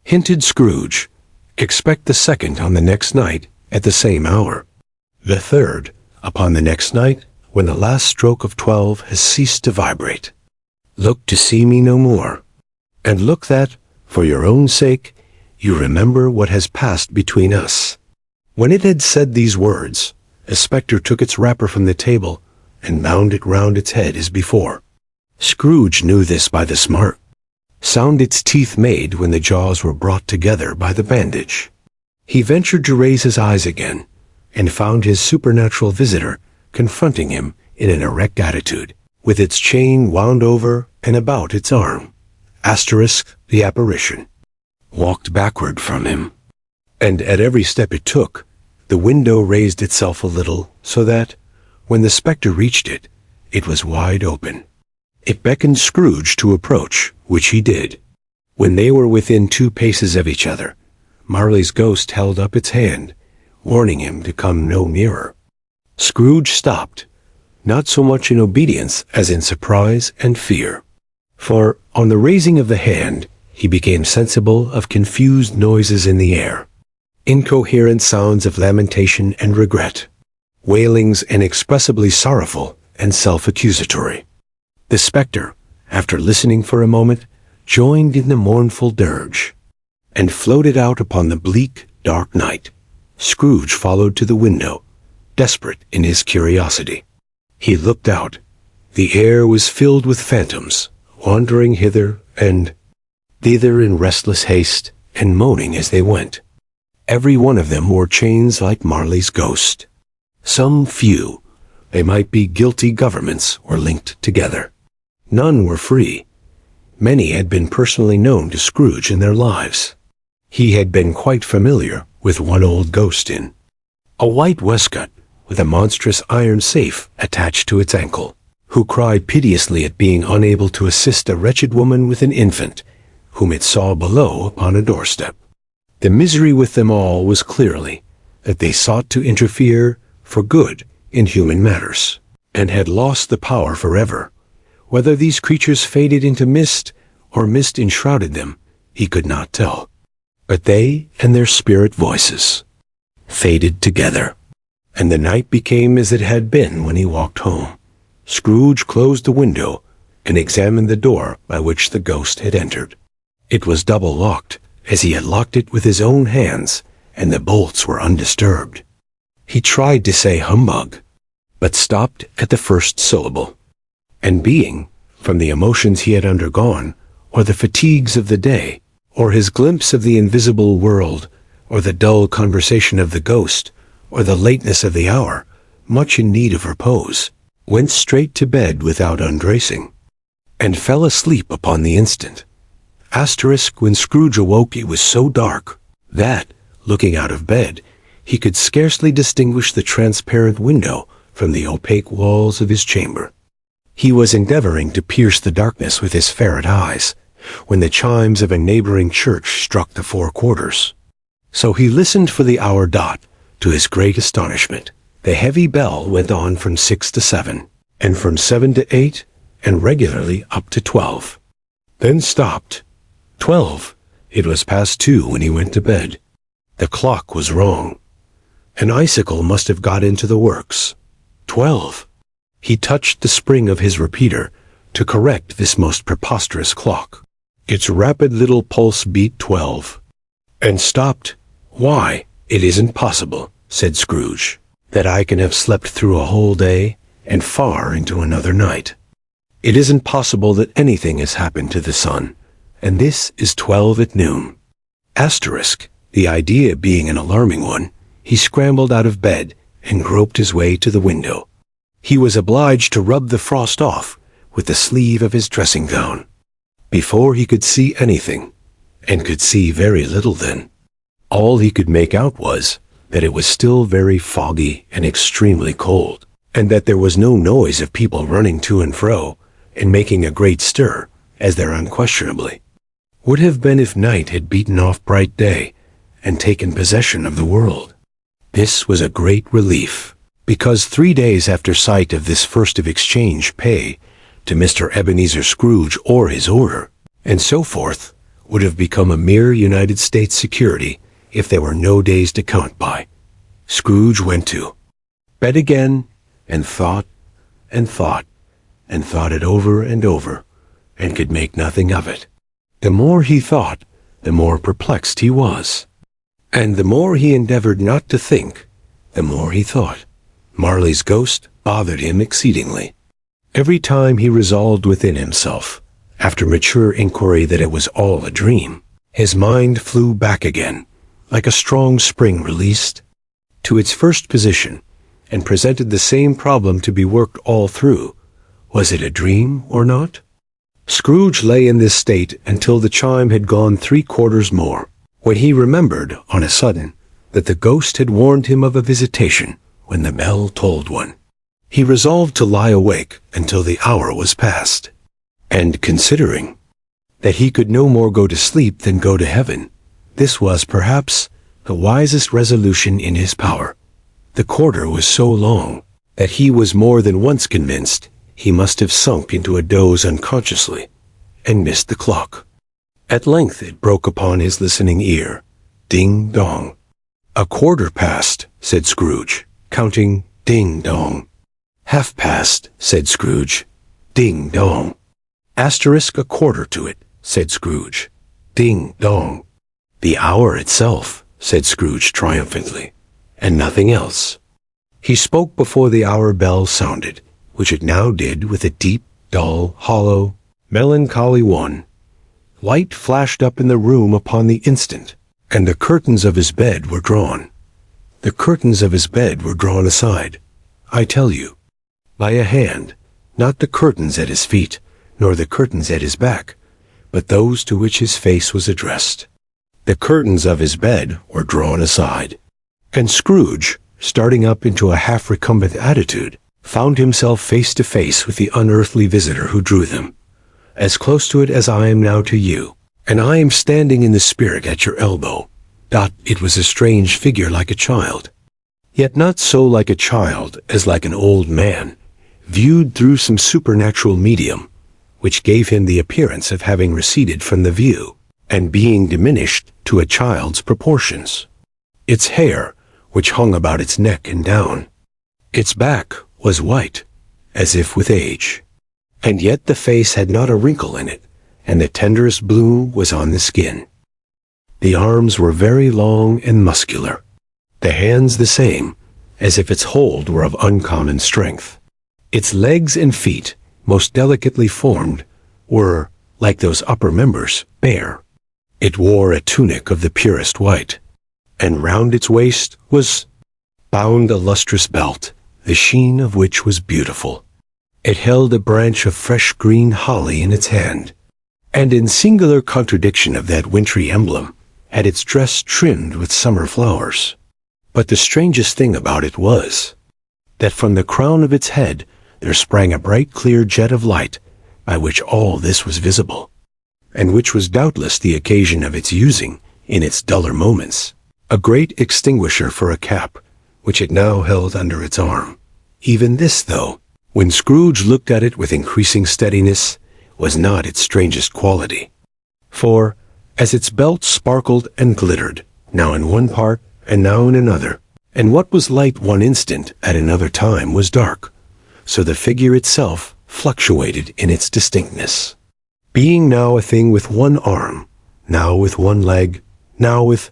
[SPEAKER 1] Hinted Scrooge. Expect the second on the next night at the same hour. The third upon the next night, when the last stroke of 12 has ceased to vibrate. Look to see me no more, and look that, for your own sake, you remember what has passed between us." When it had said these words, a spectre took its wrapper from the table and bound it round its head as before. Scrooge knew this by the smart sound its teeth made when the jaws were brought together by the bandage. He ventured to raise his eyes again, and found his supernatural visitor confronting him in an erect attitude, with its chain wound over and about its arm. Asterisk, the apparition walked backward from him, and at every step it took, the window raised itself a little, so that, when the spectre reached it, it was wide open. It beckoned Scrooge to approach, which he did. When they were within 2 paces of each other, Marley's ghost held up its hand, warning him to come no nearer. Scrooge stopped, not so much in obedience as in surprise and fear. For, on the raising of the hand, he became sensible of confused noises in the air, incoherent sounds of lamentation and regret, wailings inexpressibly sorrowful and self-accusatory. The spectre, after listening for a moment, joined in the mournful dirge, and floated out upon the bleak, dark night. Scrooge followed to the window, desperate in his curiosity. He looked out. The air was filled with phantoms, wandering hither and thither in restless haste, and moaning as they went. Every one of them wore chains like Marley's ghost. Some few, they might be guilty governments, were linked together. None were free. Many had been personally known to Scrooge in their lives. He had been quite familiar with one old ghost in a white waistcoat with a monstrous iron safe attached to its ankle, who cried piteously at being unable to assist a wretched woman with an infant, whom it saw below upon a doorstep. The misery with them all was clearly that they sought to interfere for good in human matters, and had lost the power forever. Whether these creatures faded into mist, or mist enshrouded them, he could not tell. But they and their spirit voices faded together, and the night became as it had been when he walked home. Scrooge closed the window and examined the door by which the ghost had entered. It was double-locked, as he had locked it with his own hands, and the bolts were undisturbed. He tried to say humbug, but stopped at the first syllable. And being, from the emotions he had undergone, or the fatigues of the day, or his glimpse of the invisible world, or the dull conversation of the ghost, or the lateness of the hour, much in need of repose, went straight to bed without undressing, and fell asleep upon the instant. Asterisk, when Scrooge awoke, it was so dark that, looking out of bed, he could scarcely distinguish the transparent window from the opaque walls of his chamber. He was endeavoring to pierce the darkness with his ferret eyes, when the chimes of a neighboring church struck the 4 quarters. So he listened for the hour dot. To his great astonishment, the heavy bell went on from 6 to 7, and from 7 to 8, and regularly up to 12. Then stopped. 12. It was past 2 when he went to bed. The clock was wrong. An icicle must have got into the works. 12. He touched the spring of his repeater to correct this most preposterous clock. Its rapid little pulse beat 12, and stopped. "Why, it isn't possible," said Scrooge, "that I can have slept through a whole day and far into another night. It isn't possible that anything has happened to the sun, and this is 12 at noon." Asterisk, the idea being an alarming one, he scrambled out of bed and groped his way to the window. He was obliged to rub the frost off with the sleeve of his dressing gown, before he could see anything, and could see very little then. All he could make out was that it was still very foggy and extremely cold, and that there was no noise of people running to and fro and making a great stir, as there unquestionably would have been if night had beaten off bright day and taken possession of the world. This was a great relief, because 3 days after sight of this first of exchange pay to Mr. Ebenezer Scrooge or his order, and so forth, would have become a mere United States security if there were no days to count by. Scrooge went to bed again, and thought, and thought, and thought it over and over, and could make nothing of it. The more he thought, the more perplexed he was. And the more he endeavored not to think, the more he thought. Marley's ghost bothered him exceedingly. Every time he resolved within himself, after mature inquiry, that it was all a dream, his mind flew back again, like a strong spring released, to its first position, and presented the same problem to be worked all through. Was it a dream or not? Scrooge lay in this state until the chime had gone 3/4 more, when he remembered, on a sudden, that the ghost had warned him of a visitation when the bell tolled one. He resolved to lie awake until the hour was past, and considering that he could no more go to sleep than go to heaven, this was perhaps the wisest resolution in his power. The quarter was so long that he was more than once convinced he must have sunk into a doze unconsciously, and missed the clock. At length it broke upon his listening ear. Ding dong. "A quarter past," said Scrooge, counting ding dong. "Half past," said Scrooge. Ding dong. "Asterisk a quarter to it," said Scrooge. Ding dong. "The hour itself," said Scrooge triumphantly, "and nothing else." He spoke before the hour bell sounded, which it now did with a deep, dull, hollow, melancholy one. Light flashed up in the room upon the instant, and the curtains of his bed were drawn. The curtains of his bed were drawn aside, I tell you, by a hand, not the curtains at his feet, nor the curtains at his back, but those to which his face was addressed. The curtains of his bed were drawn aside, and Scrooge, starting up into a half-recumbent attitude, found himself face to face with the unearthly visitor who drew them, as close to it as I am now to you, and I am standing in the spirit at your elbow. It was a strange figure, like a child, yet not so like a child as like an old man, viewed through some supernatural medium, which gave him the appearance of having receded from the view, and being diminished to a child's proportions. Its hair, which hung about its neck and down, its back was white, as if with age, and yet the face had not a wrinkle in it, and the tenderest blue was on the skin. The arms were very long and muscular, the hands the same, as if its hold were of uncommon strength. Its legs and feet, most delicately formed, were, like those upper members, bare. It wore a tunic of the purest white, and round its waist was bound a lustrous belt, the sheen of which was beautiful. It held a branch of fresh green holly in its hand, and in singular contradiction of that wintry emblem, had its dress trimmed with summer flowers. But the strangest thing about it was, that from the crown of its head there sprang a bright clear jet of light, by which all this was visible, and which was doubtless the occasion of its using, in its duller moments, a great extinguisher for a cap, which it now held under its arm. Even this, though, when Scrooge looked at it with increasing steadiness, was not its strangest quality. For, as its belt sparkled and glittered, now in one part and now in another, and what was light one instant at another time was dark, so the figure itself fluctuated in its distinctness, being now a thing with one arm, now with one leg, now with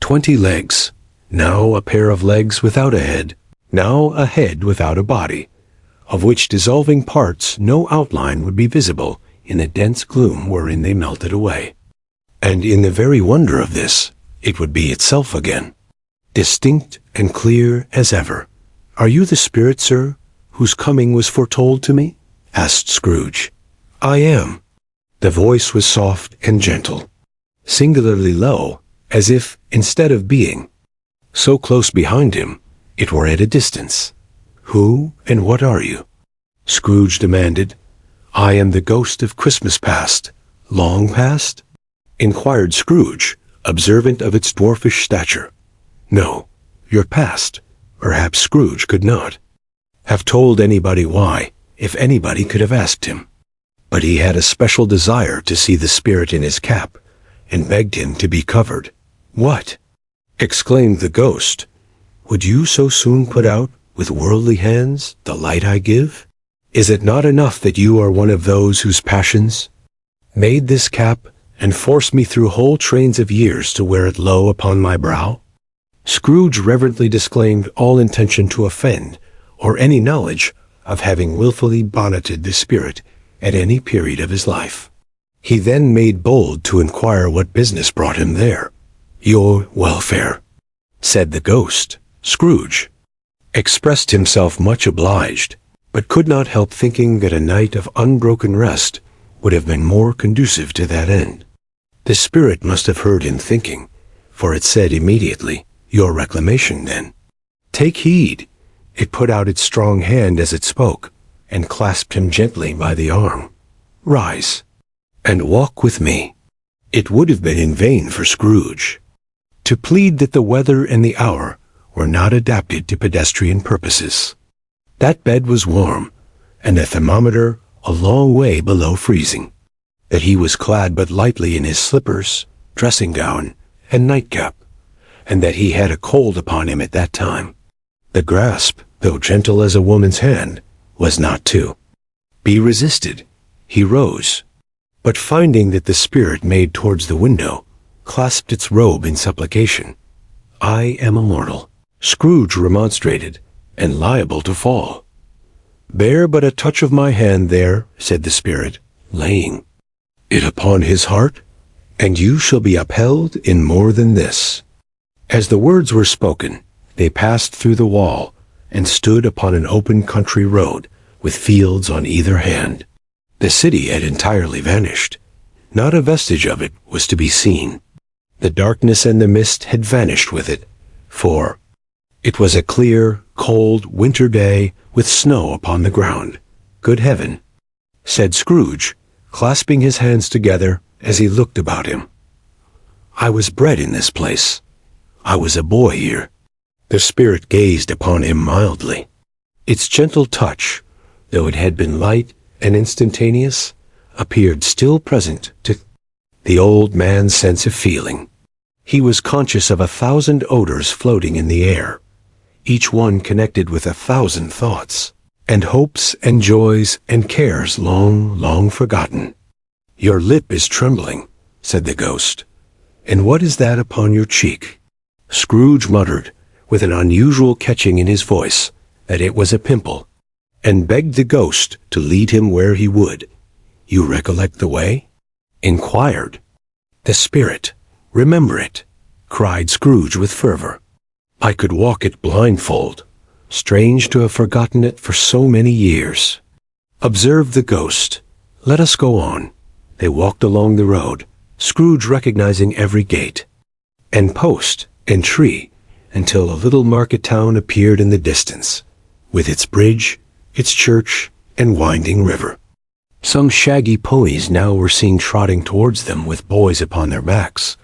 [SPEAKER 1] 20 legs, now a pair of legs without a head, now a head without a body, of which dissolving parts no outline would be visible in the dense gloom wherein they melted away. And in the very wonder of this, it would be itself again, distinct and clear as ever. "Are you the spirit, sir, whose coming was foretold to me?" asked Scrooge. "I am." The voice was soft and gentle, singularly low, as if, instead of being so close behind him, it were at a distance. "Who and what are you?" Scrooge demanded. "I am the ghost of Christmas past." "Long past?" inquired Scrooge, observant of its dwarfish stature. "No, your past." Perhaps Scrooge could not have told anybody why, if anybody could have asked him. But he had a special desire to see the spirit in his cap, and begged him to be covered. "What?" exclaimed the ghost. "Would you so soon put out with worldly hands, the light I give? Is it not enough that you are one of those whose passions made this cap and forced me through whole trains of years to wear it low upon my brow?" Scrooge reverently disclaimed all intention to offend, or any knowledge of having wilfully bonneted the spirit at any period of his life. He then made bold to inquire what business brought him there. "Your welfare," said the ghost. Scrooge expressed himself much obliged, but could not help thinking that a night of unbroken rest would have been more conducive to that end. The spirit must have heard him thinking, for it said immediately, "Your reclamation, then. Take heed." It put out its strong hand as it spoke, and clasped him gently by the arm. "Rise, and walk with me." It would have been in vain for Scrooge to plead that the weather and the hour were not adapted to pedestrian purposes. That bed was warm, and the thermometer a long way below freezing. That he was clad but lightly in his slippers, dressing gown, and nightcap, and that he had a cold upon him at that time. The grasp, though gentle as a woman's hand, was not to be resisted. He rose, but finding that the spirit made towards the window, clasped its robe in supplication. "I am a mortal," Scrooge remonstrated, "and liable to fall." "Bear but a touch of my hand there," said the spirit, laying it upon his heart, "and you shall be upheld in more than this." As the words were spoken, they passed through the wall, and stood upon an open country road, with fields on either hand. The city had entirely vanished. Not a vestige of it was to be seen. The darkness and the mist had vanished with it, for it was a clear, cold winter day with snow upon the ground. "Good heaven," said Scrooge, clasping his hands together as he looked about him. "I was bred in this place. I was a boy here." The spirit gazed upon him mildly. Its gentle touch, though it had been light and instantaneous, appeared still present to the old man's sense of feeling. He was conscious of 1,000 odors floating in the air, each one connected with 1,000 thoughts, and hopes and joys and cares long, long forgotten. "Your lip is trembling," said the ghost. "And what is that upon your cheek?" Scrooge muttered, with an unusual catching in his voice, that it was a pimple, and begged the ghost to lead him where he would. "You recollect the way?" inquired the spirit. "Remember it," cried Scrooge with fervor. "I could walk it blindfold. Strange to have forgotten it for so many years." Observed the ghost. "Let us go on." They walked along the road, Scrooge recognizing every gate and post and tree, until a little market town appeared in the distance, with its bridge, its church, and winding river. Some shaggy ponies now were seen trotting towards them with boys upon their backs,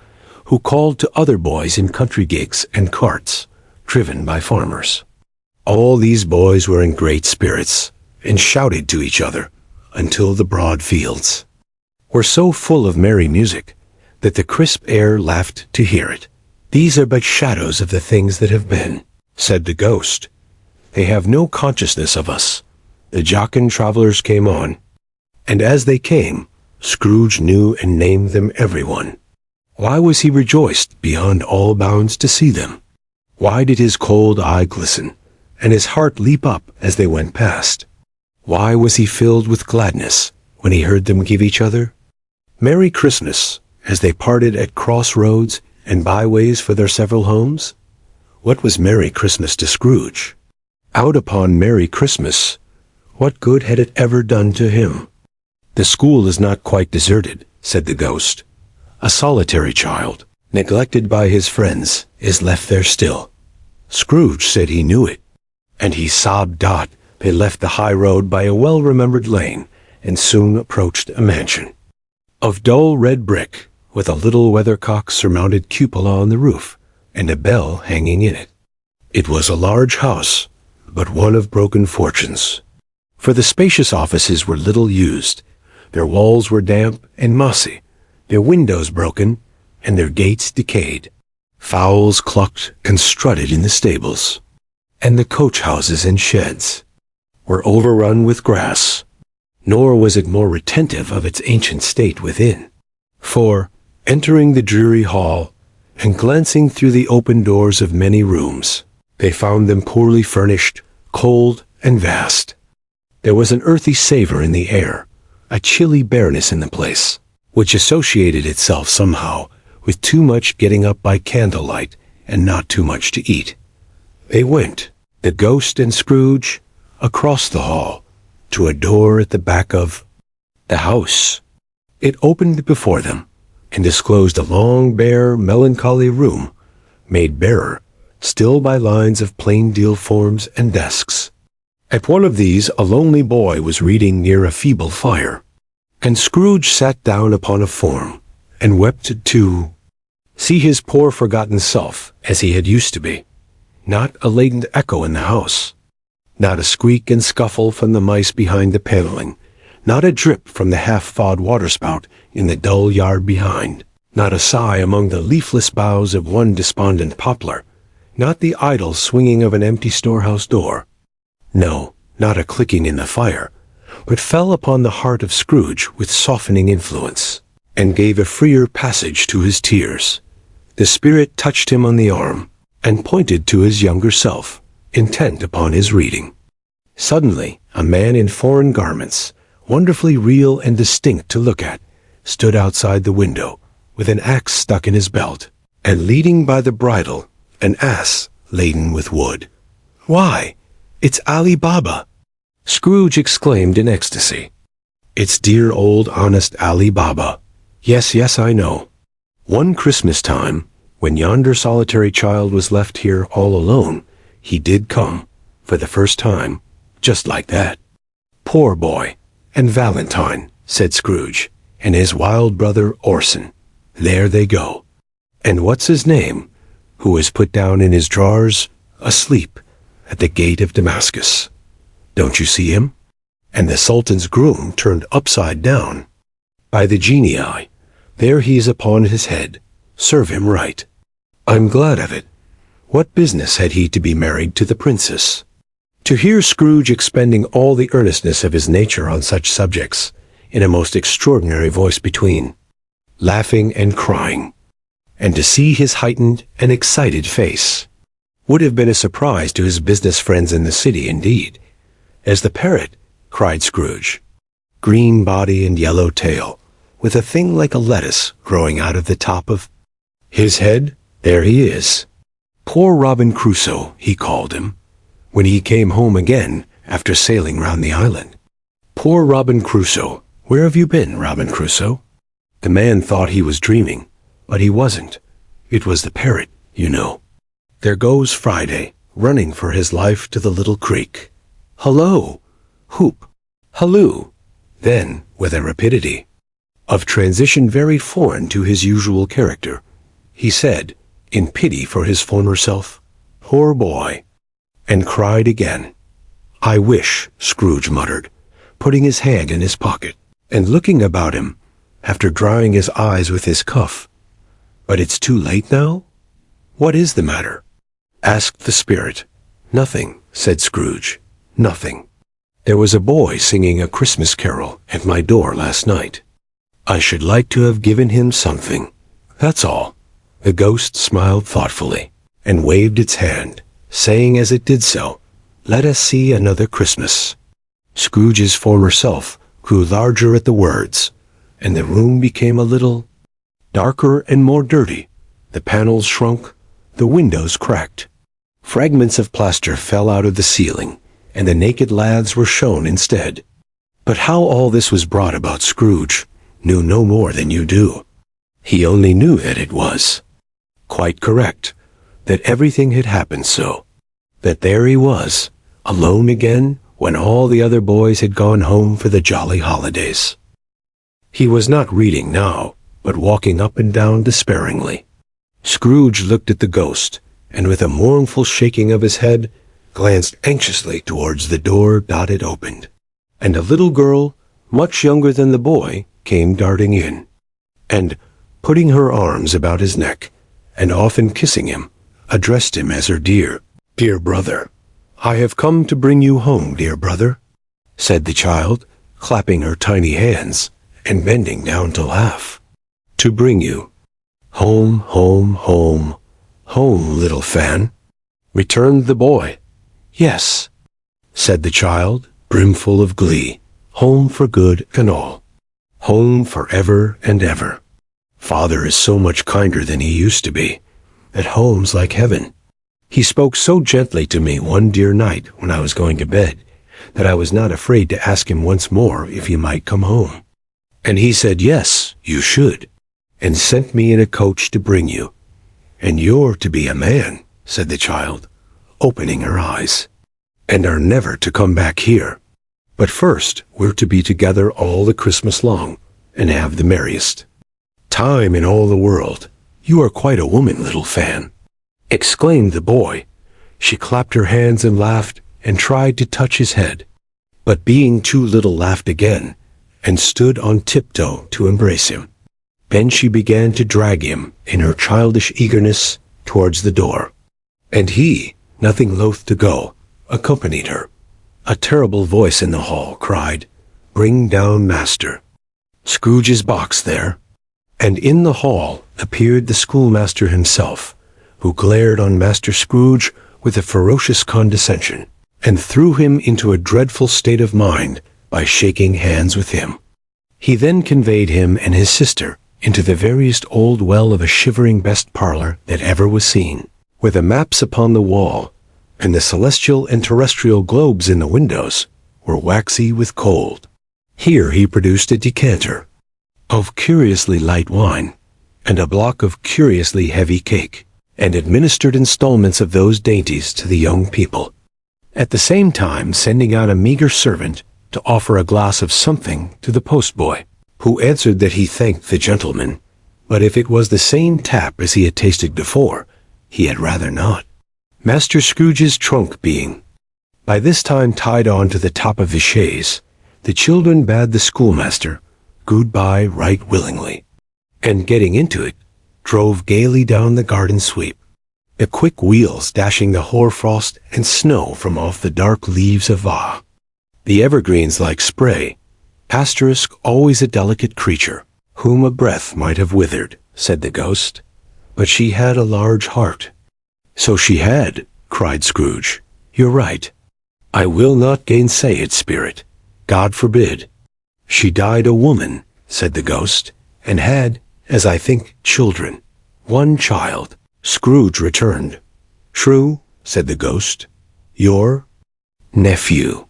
[SPEAKER 1] who called to other boys in country gigs and carts, driven by farmers. All these boys were in great spirits, and shouted to each other, until the broad fields were so full of merry music, that the crisp air laughed to hear it. "These are but shadows of the things that have been," said the ghost. "They have no consciousness of us." The jocund travelers came on, and as they came, Scrooge knew and named them every one. Why was he rejoiced beyond all bounds to see them? Why did his cold eye glisten, and his heart leap up as they went past? Why was he filled with gladness when he heard them give each other "Merry Christmas" as they parted at crossroads and byways for their several homes? What was Merry Christmas to Scrooge? Out upon Merry Christmas, what good had it ever done to him? "The school is not quite deserted," said the ghost. "A solitary child, neglected by his friends, is left there still." Scrooge said he knew it, and he sobbed. They left the high road by a well-remembered lane, and soon approached a mansion of dull red brick, with a little weathercock-surmounted cupola on the roof, and a bell hanging in it. It was a large house, but one of broken fortunes, for the spacious offices were little used. Their walls were damp and mossy, their windows broken, and their gates decayed. Fowls clucked and strutted in the stables. and the coach houses and sheds were overrun with grass, nor was it more retentive of its ancient state within. For, entering the dreary hall, and glancing through the open doors of many rooms, they found them poorly furnished, cold, and vast. There was an earthy savor in the air, a chilly bareness in the place, which associated itself somehow with too much getting up by candlelight and not too much to eat. They went, the ghost and Scrooge, across the hall, to a door at the back of the house. It opened before them, and disclosed a long, bare, melancholy room, made barer still by lines of plain deal forms and desks. At one of these a lonely boy was reading near a feeble fire, and Scrooge sat down upon a form, and wept to see his poor forgotten self as he had used to be. Not a latent echo in the house, not a squeak and scuffle from the mice behind the paneling, not a drip from the half-thawed waterspout in the dull yard behind, not a sigh among the leafless boughs of one despondent poplar, not the idle swinging of an empty storehouse door. No, not a clicking in the fire, but fell upon the heart of Scrooge with softening influence, and gave a freer passage to his tears. The spirit touched him on the arm, and pointed to his younger self, intent upon his reading. Suddenly, a man in foreign garments, wonderfully real and distinct to look at, stood outside the window, with an axe stuck in his belt, and leading by the bridle an ass laden with wood. "Why, it's Ali Baba!" Scrooge exclaimed in ecstasy. "It's dear old honest Ali Baba. Yes, yes, I know. One Christmas time, when yonder solitary child was left here all alone, he did come, for the first time, just like that. Poor boy. And Valentine," said Scrooge, "and his wild brother Orson. There they go. And what's his name, who was put down in his drawers, asleep, at the gate of Damascus? Don't you see him? And the Sultan's groom turned upside down. By the genii, there he is upon his head. Serve him right. I'm glad of it. What business had he to be married to the princess?" To hear Scrooge expending all the earnestness of his nature on such subjects, in a most extraordinary voice between, laughing and crying, and to see his heightened and excited face, would have been a surprise to his business friends in the city indeed. "As the parrot," cried Scrooge, "green body and yellow tail, with a thing like a lettuce growing out of the top of his head. There he is. Poor Robin Crusoe, he called him, when he came home again after sailing round the island. Poor Robin Crusoe. Where have you been, Robin Crusoe?" The man thought he was dreaming, but he wasn't. It was the parrot, you know. There goes Friday, running for his life to the little creek. Hullo! Hoop! Halloo! Then, with a rapidity of transition very foreign to his usual character, he said, in pity for his former self, "Poor boy," and cried again. "I wish," Scrooge muttered, putting his hand in his pocket, and looking about him, after drying his eyes with his cuff. "But it's too late now? What is the matter?" asked the spirit. "Nothing," said Scrooge. "Nothing. There was a boy singing a Christmas carol at my door last night. I should like to have given him something. That's all." The ghost smiled thoughtfully, and waved its hand, saying as it did so, "Let us see another Christmas." Scrooge's former self grew larger at the words, and the room became a little darker and more dirty. The panels shrunk, the windows cracked. Fragments of plaster fell out of the ceiling, and the naked laths were shown instead. But how all this was brought about Scrooge knew no more than you do. He only knew that it was quite correct, that everything had happened so, that there he was, alone again when all the other boys had gone home for the jolly holidays. He was not reading now, but walking up and down despairingly. Scrooge looked at the ghost, and with a mournful shaking of his head, glanced anxiously towards the door it opened, and a little girl, much younger than the boy, came darting in, and, putting her arms about his neck, and often kissing him, addressed him as her dear, dear brother. "I have come to bring you home, dear brother," said the child, clapping her tiny hands and bending down to laugh. "To bring you home, home, home, home, little Fan," returned the boy. "Yes," said the child, brimful of glee, "home for good and all. Home for ever and ever. Father is so much kinder than he used to be. At home's like heaven. He spoke so gently to me one dear night when I was going to bed that I was not afraid to ask him once more if he might come home. And he said, 'Yes, you should,' and sent me in a coach to bring you. And you're to be a man," said the child, opening her eyes, "and are never to come back here. But first we're to be together all the Christmas long and have the merriest time in all the world. You are quite a woman, little Fan," exclaimed the boy. She clapped her hands and laughed and tried to touch his head, but being too little laughed again and stood on tiptoe to embrace him. Then she began to drag him in her childish eagerness towards the door, and he, nothing loath to go, accompanied her. A terrible voice in the hall cried, "Bring down master." Scrooge's box there, and in the hall appeared the schoolmaster himself, who glared on Master Scrooge with a ferocious condescension, and threw him into a dreadful state of mind by shaking hands with him. He then conveyed him and his sister into the veriest old well of a shivering best parlor that ever was seen, where the maps upon the wall, and the celestial and terrestrial globes in the windows, were waxy with cold. Here he produced a decanter of curiously light wine, and a block of curiously heavy cake, and administered installments of those dainties to the young people, at the same time sending out a meager servant to offer a glass of something to the postboy, who answered that he thanked the gentleman, but if it was the same tap as he had tasted before, he had rather not. Master Scrooge's trunk being by this time tied on to the top of the chaise, the children bade the schoolmaster good-bye right willingly, and getting into it, drove gaily down the garden sweep, the quick wheels dashing the hoar-frost and snow from off the dark leaves of the evergreens like spray. Asterisk, always a delicate creature, whom a breath might have withered, said the ghost, but she had a large heart. So she had, cried Scrooge. You're right. I will not gainsay it, spirit. God forbid. She died a woman, said the ghost, and had, as I think, children. One child. Scrooge returned. True, said the ghost. Your nephew.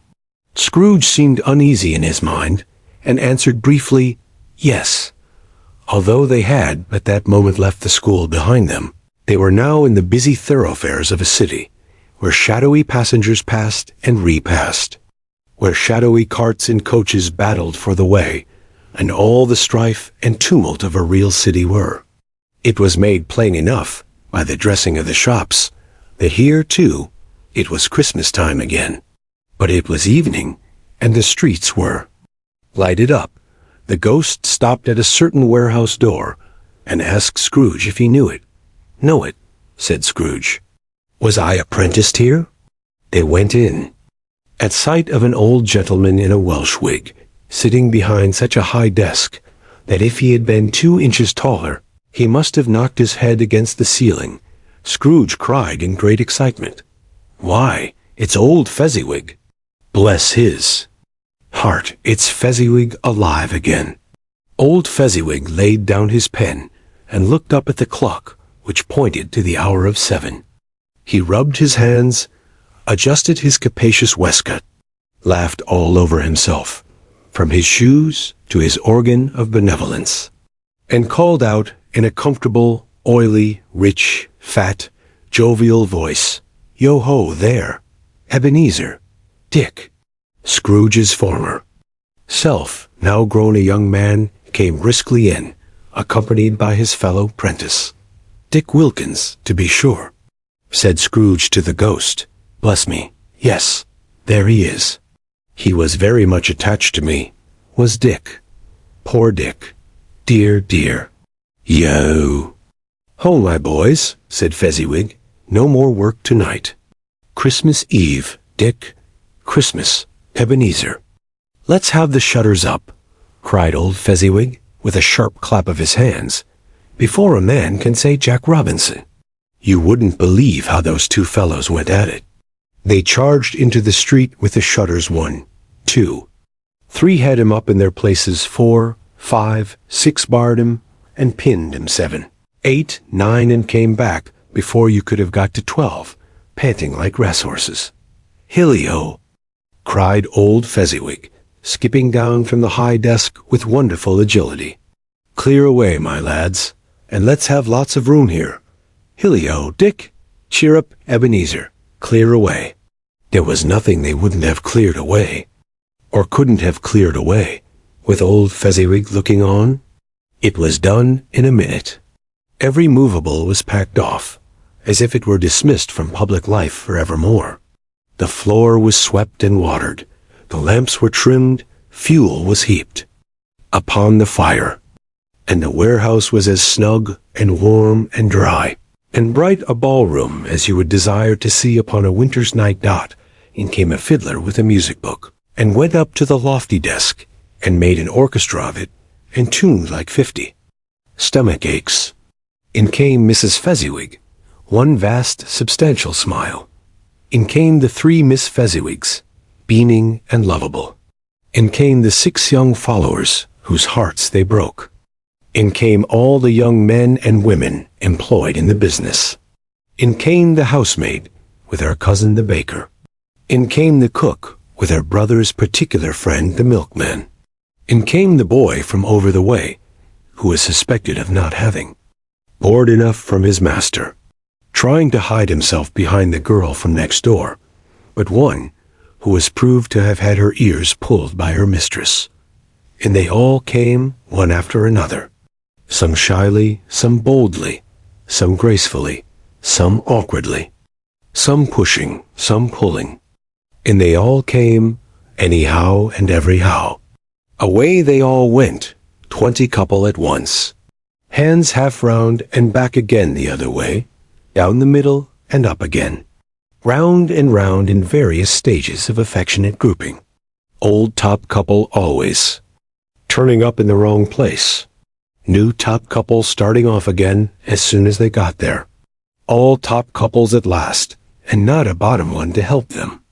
[SPEAKER 1] Scrooge seemed uneasy in his mind, and answered briefly, yes. Although they had at that moment left the school behind them, they were now in the busy thoroughfares of a city, where shadowy passengers passed and repassed, where shadowy carts and coaches battled for the way, and all the strife and tumult of a real city were. It was made plain enough, by the dressing of the shops, that here, too, it was Christmas time again. But it was evening, and the streets were lighted up. The ghost stopped at a certain warehouse door, and asked Scrooge if he knew it. Know it, said Scrooge. Was I apprenticed here? They went in. At sight of an old gentleman in a Welsh wig, sitting behind such a high desk, that if he had been 2 inches taller, he must have knocked his head against the ceiling, Scrooge cried in great excitement, Why, it's old Fezziwig. Bless his heart, it's Fezziwig alive again. Old Fezziwig laid down his pen and looked up at the clock, which pointed to the hour of 7. He rubbed his hands, adjusted his capacious waistcoat, laughed all over himself, from his shoes to his organ of benevolence, and called out in a comfortable, oily, rich, fat, jovial voice, Yo-ho, there, Ebenezer, Dick. Scrooge's former self, now grown a young man, came briskly in, accompanied by his fellow prentice. Dick Wilkins, to be sure, said Scrooge to the ghost. Bless me, yes, there he is. He was very much attached to me, was Dick. Poor Dick. Dear, dear. Yo. Ho, my boys, said Fezziwig. No more work tonight. Christmas Eve, Dick. Christmas, Ebenezer. Let's have the shutters up, cried old Fezziwig, with a sharp clap of his hands, before a man can say Jack Robinson. You wouldn't believe how those two fellows went at it. They charged into the street with the shutters 1, 2, 3 had him up in their places, 4, 5, 6 barred him, and pinned him 7, 8, 9, and came back before you could have got to 12, panting like racehorses. Hilly-ho, cried old Fezziwig, skipping down from the high desk with wonderful agility. Clear away, my lads, and let's have lots of room here. Hilly-ho, Dick. Cheer up, Ebenezer. Clear away. There was nothing they wouldn't have cleared away, or couldn't have cleared away, with old Fezziwig looking on. It was done in a minute. Every movable was packed off, as if it were dismissed from public life forevermore. The floor was swept and watered, the lamps were trimmed, fuel was heaped upon the fire, and the warehouse was as snug and warm and dry and bright a ballroom as you would desire to see upon a winter's night. In came a fiddler with a music book, and went up to the lofty desk, and made an orchestra of it, and tuned like 50. Stomach aches. In came Mrs. Fezziwig, one vast substantial smile. In came the 3 Miss Fezziwigs, beaming and lovable. In came the 6 young followers, whose hearts they broke. In came all the young men and women employed in the business. In came the housemaid, with her cousin the baker. In came the cook, with her brother's particular friend the milkman. In came the boy from over the way, who was suspected of not having bored enough from his master, trying to hide himself behind the girl from next door, but one who was proved to have had her ears pulled by her mistress. And they all came, one after another, some shyly, some boldly, some gracefully, some awkwardly, some pushing, some pulling. And they all came, anyhow and everyhow. Away they all went, 20 couple at once, hands half round and back again the other way, down the middle and up again, round and round in various stages of affectionate grouping. Old top couple always, turning up in the wrong place. New top couple starting off again as soon as they got there. All top couples at last, and not a bottom one to help them.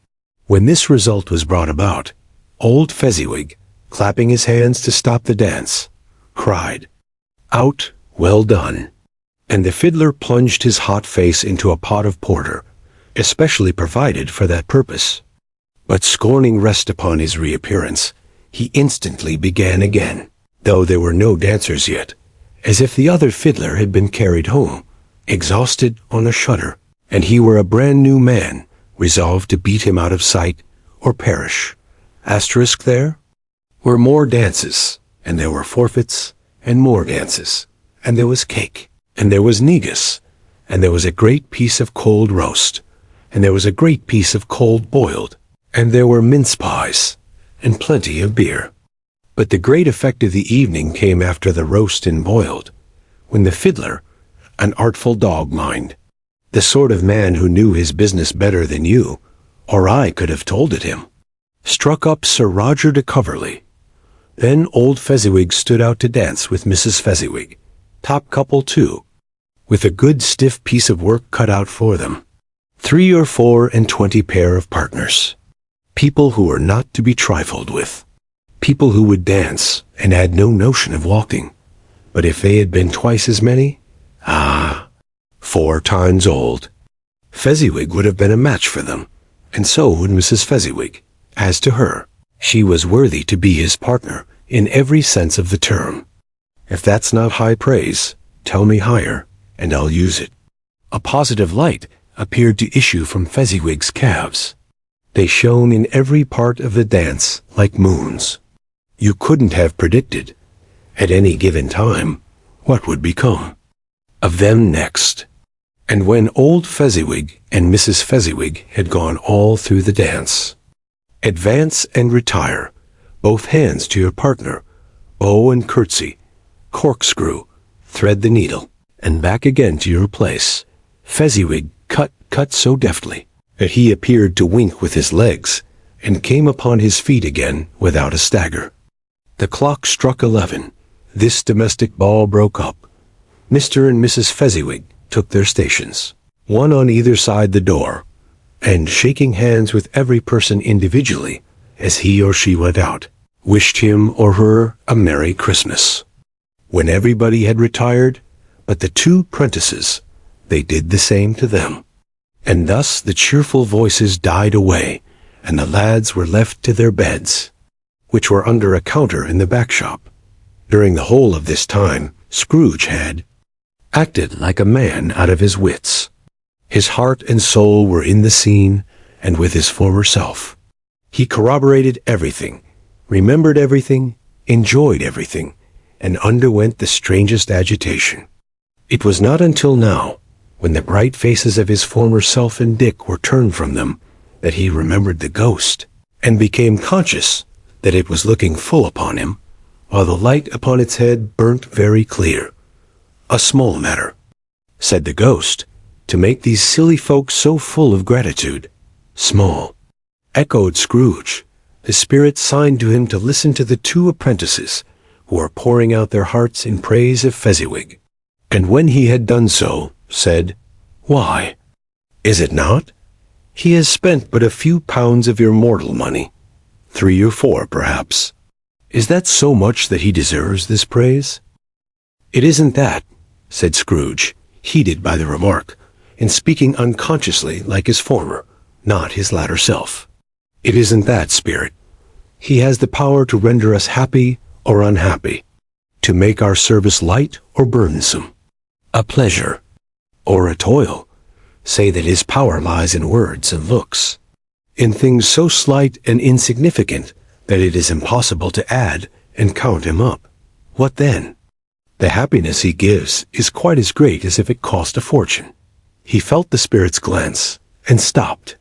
[SPEAKER 1] When this result was brought about, old Fezziwig, clapping his hands to stop the dance, cried, "Out, well done!" And the fiddler plunged his hot face into a pot of porter, especially provided for that purpose. But scorning rest upon his reappearance, he instantly began again, though there were no dancers yet, as if the other fiddler had been carried home, exhausted on a shutter, and he were a brand new man, resolved to beat him out of sight or perish. Asterisk there were more dances, and there were forfeits, and more dances, and there was cake, and there was negus, and there was a great piece of cold roast, and there was a great piece of cold boiled, and there were mince pies, and plenty of beer. But the great effect of the evening came after the roast and boiled, when the fiddler, an artful dog mind, the sort of man who knew his business better than you, or I could have told it him, struck up Sir Roger de Coverley. Then old Fezziwig stood out to dance with Mrs. Fezziwig, top couple too, with a good stiff piece of work cut out for them. 3 or 4 and 20 pair of partners, people who were not to be trifled with, people who would dance and had no notion of walking. But if they had been twice as many, 4 times old, Fezziwig would have been a match for them, and so would Mrs. Fezziwig. As to her, she was worthy to be his partner in every sense of the term. If that's not high praise, tell me higher, and I'll use it. A positive light appeared to issue from Fezziwig's calves. They shone in every part of the dance like moons. You couldn't have predicted, at any given time, what would become of them next. And when old Fezziwig and Mrs. Fezziwig had gone all through the dance, advance and retire, both hands to your partner, bow and curtsy, corkscrew, thread the needle, and back again to your place. Fezziwig cut so deftly, that he appeared to wink with his legs, and came upon his feet again without a stagger. The clock struck 11. This domestic ball broke up. Mr. and Mrs. Fezziwig took their stations, one on either side the door, and shaking hands with every person individually as he or she went out, wished him or her a Merry Christmas. When everybody had retired, but the two prentices, they did the same to them. And thus the cheerful voices died away, and the lads were left to their beds, which were under a counter in the back shop. During the whole of this time, Scrooge had acted like a man out of his wits. His heart and soul were in the scene, and with his former self. He corroborated everything, remembered everything, enjoyed everything, and underwent the strangest agitation. It was not until now, when the bright faces of his former self and Dick were turned from them, that he remembered the ghost, and became conscious that it was looking full upon him, while the light upon its head burnt very clear. "A small matter," said the ghost, "to make these silly folks so full of gratitude." "Small," echoed Scrooge. The spirit signed to him to listen to the two apprentices, who were pouring out their hearts in praise of Fezziwig. And when he had done so, said, "Why, is it not? He has spent but a few pounds of your mortal money, 3 or 4 perhaps. Is that so much that he deserves this praise?" "It isn't that," said Scrooge, heated by the remark, and speaking unconsciously like his former, not his latter self. "It isn't that, spirit. He has the power to render us happy or unhappy, to make our service light or burdensome, a pleasure or a toil. Say that his power lies in words and looks, in things so slight and insignificant that it is impossible to add and count him up. What then? The happiness he gives is quite as great as if it cost a fortune." He felt the spirit's glance, and stopped.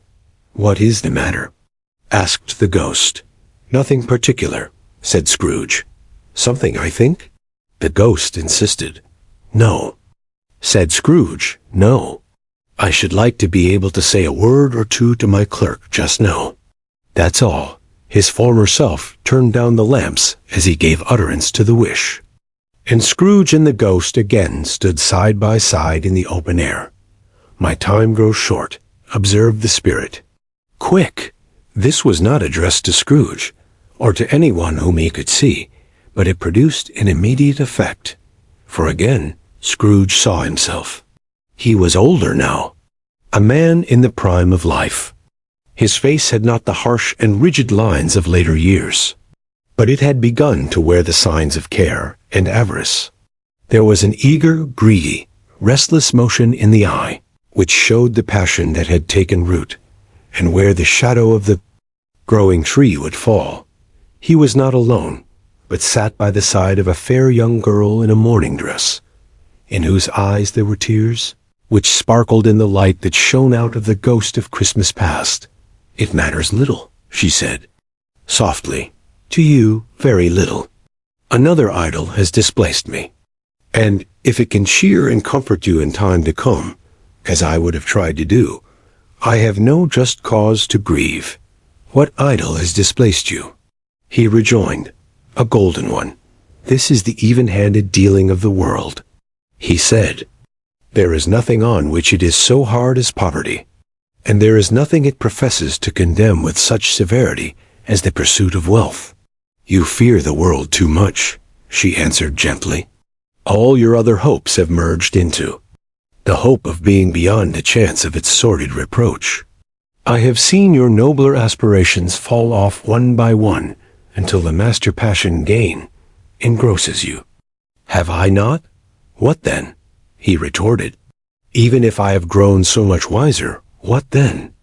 [SPEAKER 1] "What is the matter?" asked the ghost. "Nothing particular," said Scrooge. "Something, I think?" The ghost insisted. "No," said Scrooge, "no. I should like to be able to say a word or two to my clerk just now. That's all." His former self turned down the lamps as he gave utterance to the wish. And Scrooge and the ghost again stood side by side in the open air. "My time grows short," observed the spirit. "Quick!" This was not addressed to Scrooge, or to anyone whom he could see, but it produced an immediate effect. For again, Scrooge saw himself. He was older now, a man in the prime of life. His face had not the harsh and rigid lines of later years, but it had begun to wear the signs of care and avarice. There was an eager, greedy, restless motion in the eye, which showed the passion that had taken root, and where the shadow of the growing tree would fall. He was not alone, but sat by the side of a fair young girl in a mourning dress, in whose eyes there were tears, which sparkled in the light that shone out of the ghost of Christmas past. "It matters little," she said, softly. "To you, very little. Another idol has displaced me. And if it can cheer and comfort you in time to come, as I would have tried to do, I have no just cause to grieve." "What idol has displaced you?" he rejoined. "A golden one. This is the even-handed dealing of the world," he said. "There is nothing on which it is so hard as poverty, and there is nothing it professes to condemn with such severity as the pursuit of wealth." "You fear the world too much," she answered gently. "All your other hopes have merged into the hope of being beyond the chance of its sordid reproach. I have seen your nobler aspirations fall off one by one until the master passion gain engrosses you. Have I not? What then?" he retorted. "Even if I have grown so much wiser, what then?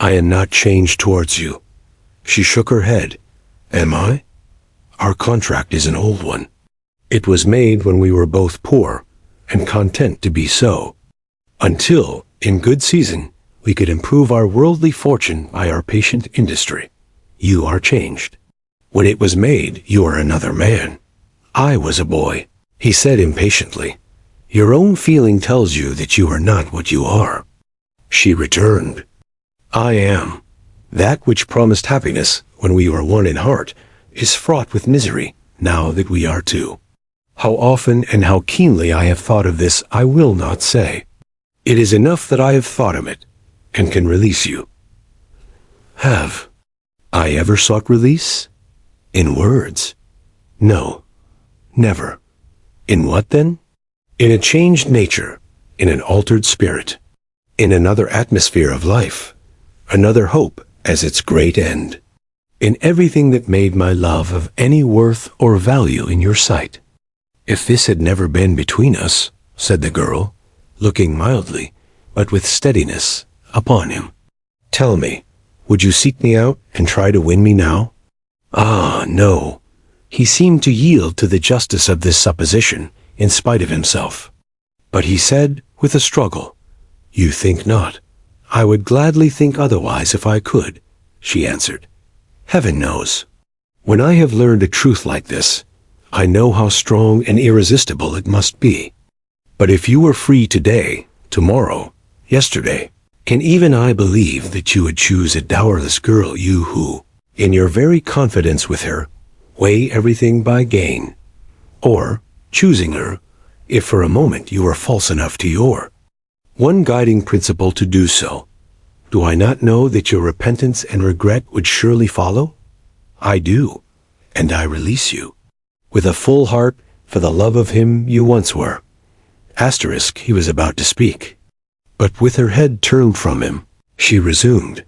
[SPEAKER 1] I am not changed towards you." She shook her head. "Am I? Our contract is an old one. It was made when we were both poor and content to be so, until, in good season, we could improve our worldly fortune by our patient industry. You are changed. When it was made, you are another man. I was a boy," he said impatiently. "Your own feeling tells you that you are not what you are." She returned, I am. That which promised happiness when we were one in heart is fraught with misery now that we are two. How often and how keenly I have thought of this I will not say. It is enough that I have thought of it, and can release you. Have I ever sought release? In words? No, never. In what then? In a changed nature, in an altered spirit, in another atmosphere of life, another hope as its great end, in everything that made my love of any worth or value in your sight. If this had never been between us, said the girl, looking mildly, but with steadiness, upon him, tell me, would you seek me out and try to win me now? Ah, no. He seemed to yield to the justice of this supposition, in spite of himself. But he said, with a struggle, You think not. I would gladly think otherwise if I could, she answered. Heaven knows. When I have learned a truth like this, I know how strong and irresistible it must be. But if you were free today, tomorrow, yesterday, can even I believe that you would choose a dowerless girl, you who, in your very confidence with her, weigh everything by gain? Or, choosing her, if for a moment you were false enough to your one guiding principle to do so, do I not know that your repentance and regret would surely follow? I do, and I release you, with a full heart, for the love of him you once were. Asterisk, he was about to speak. But with her head turned from him, she resumed,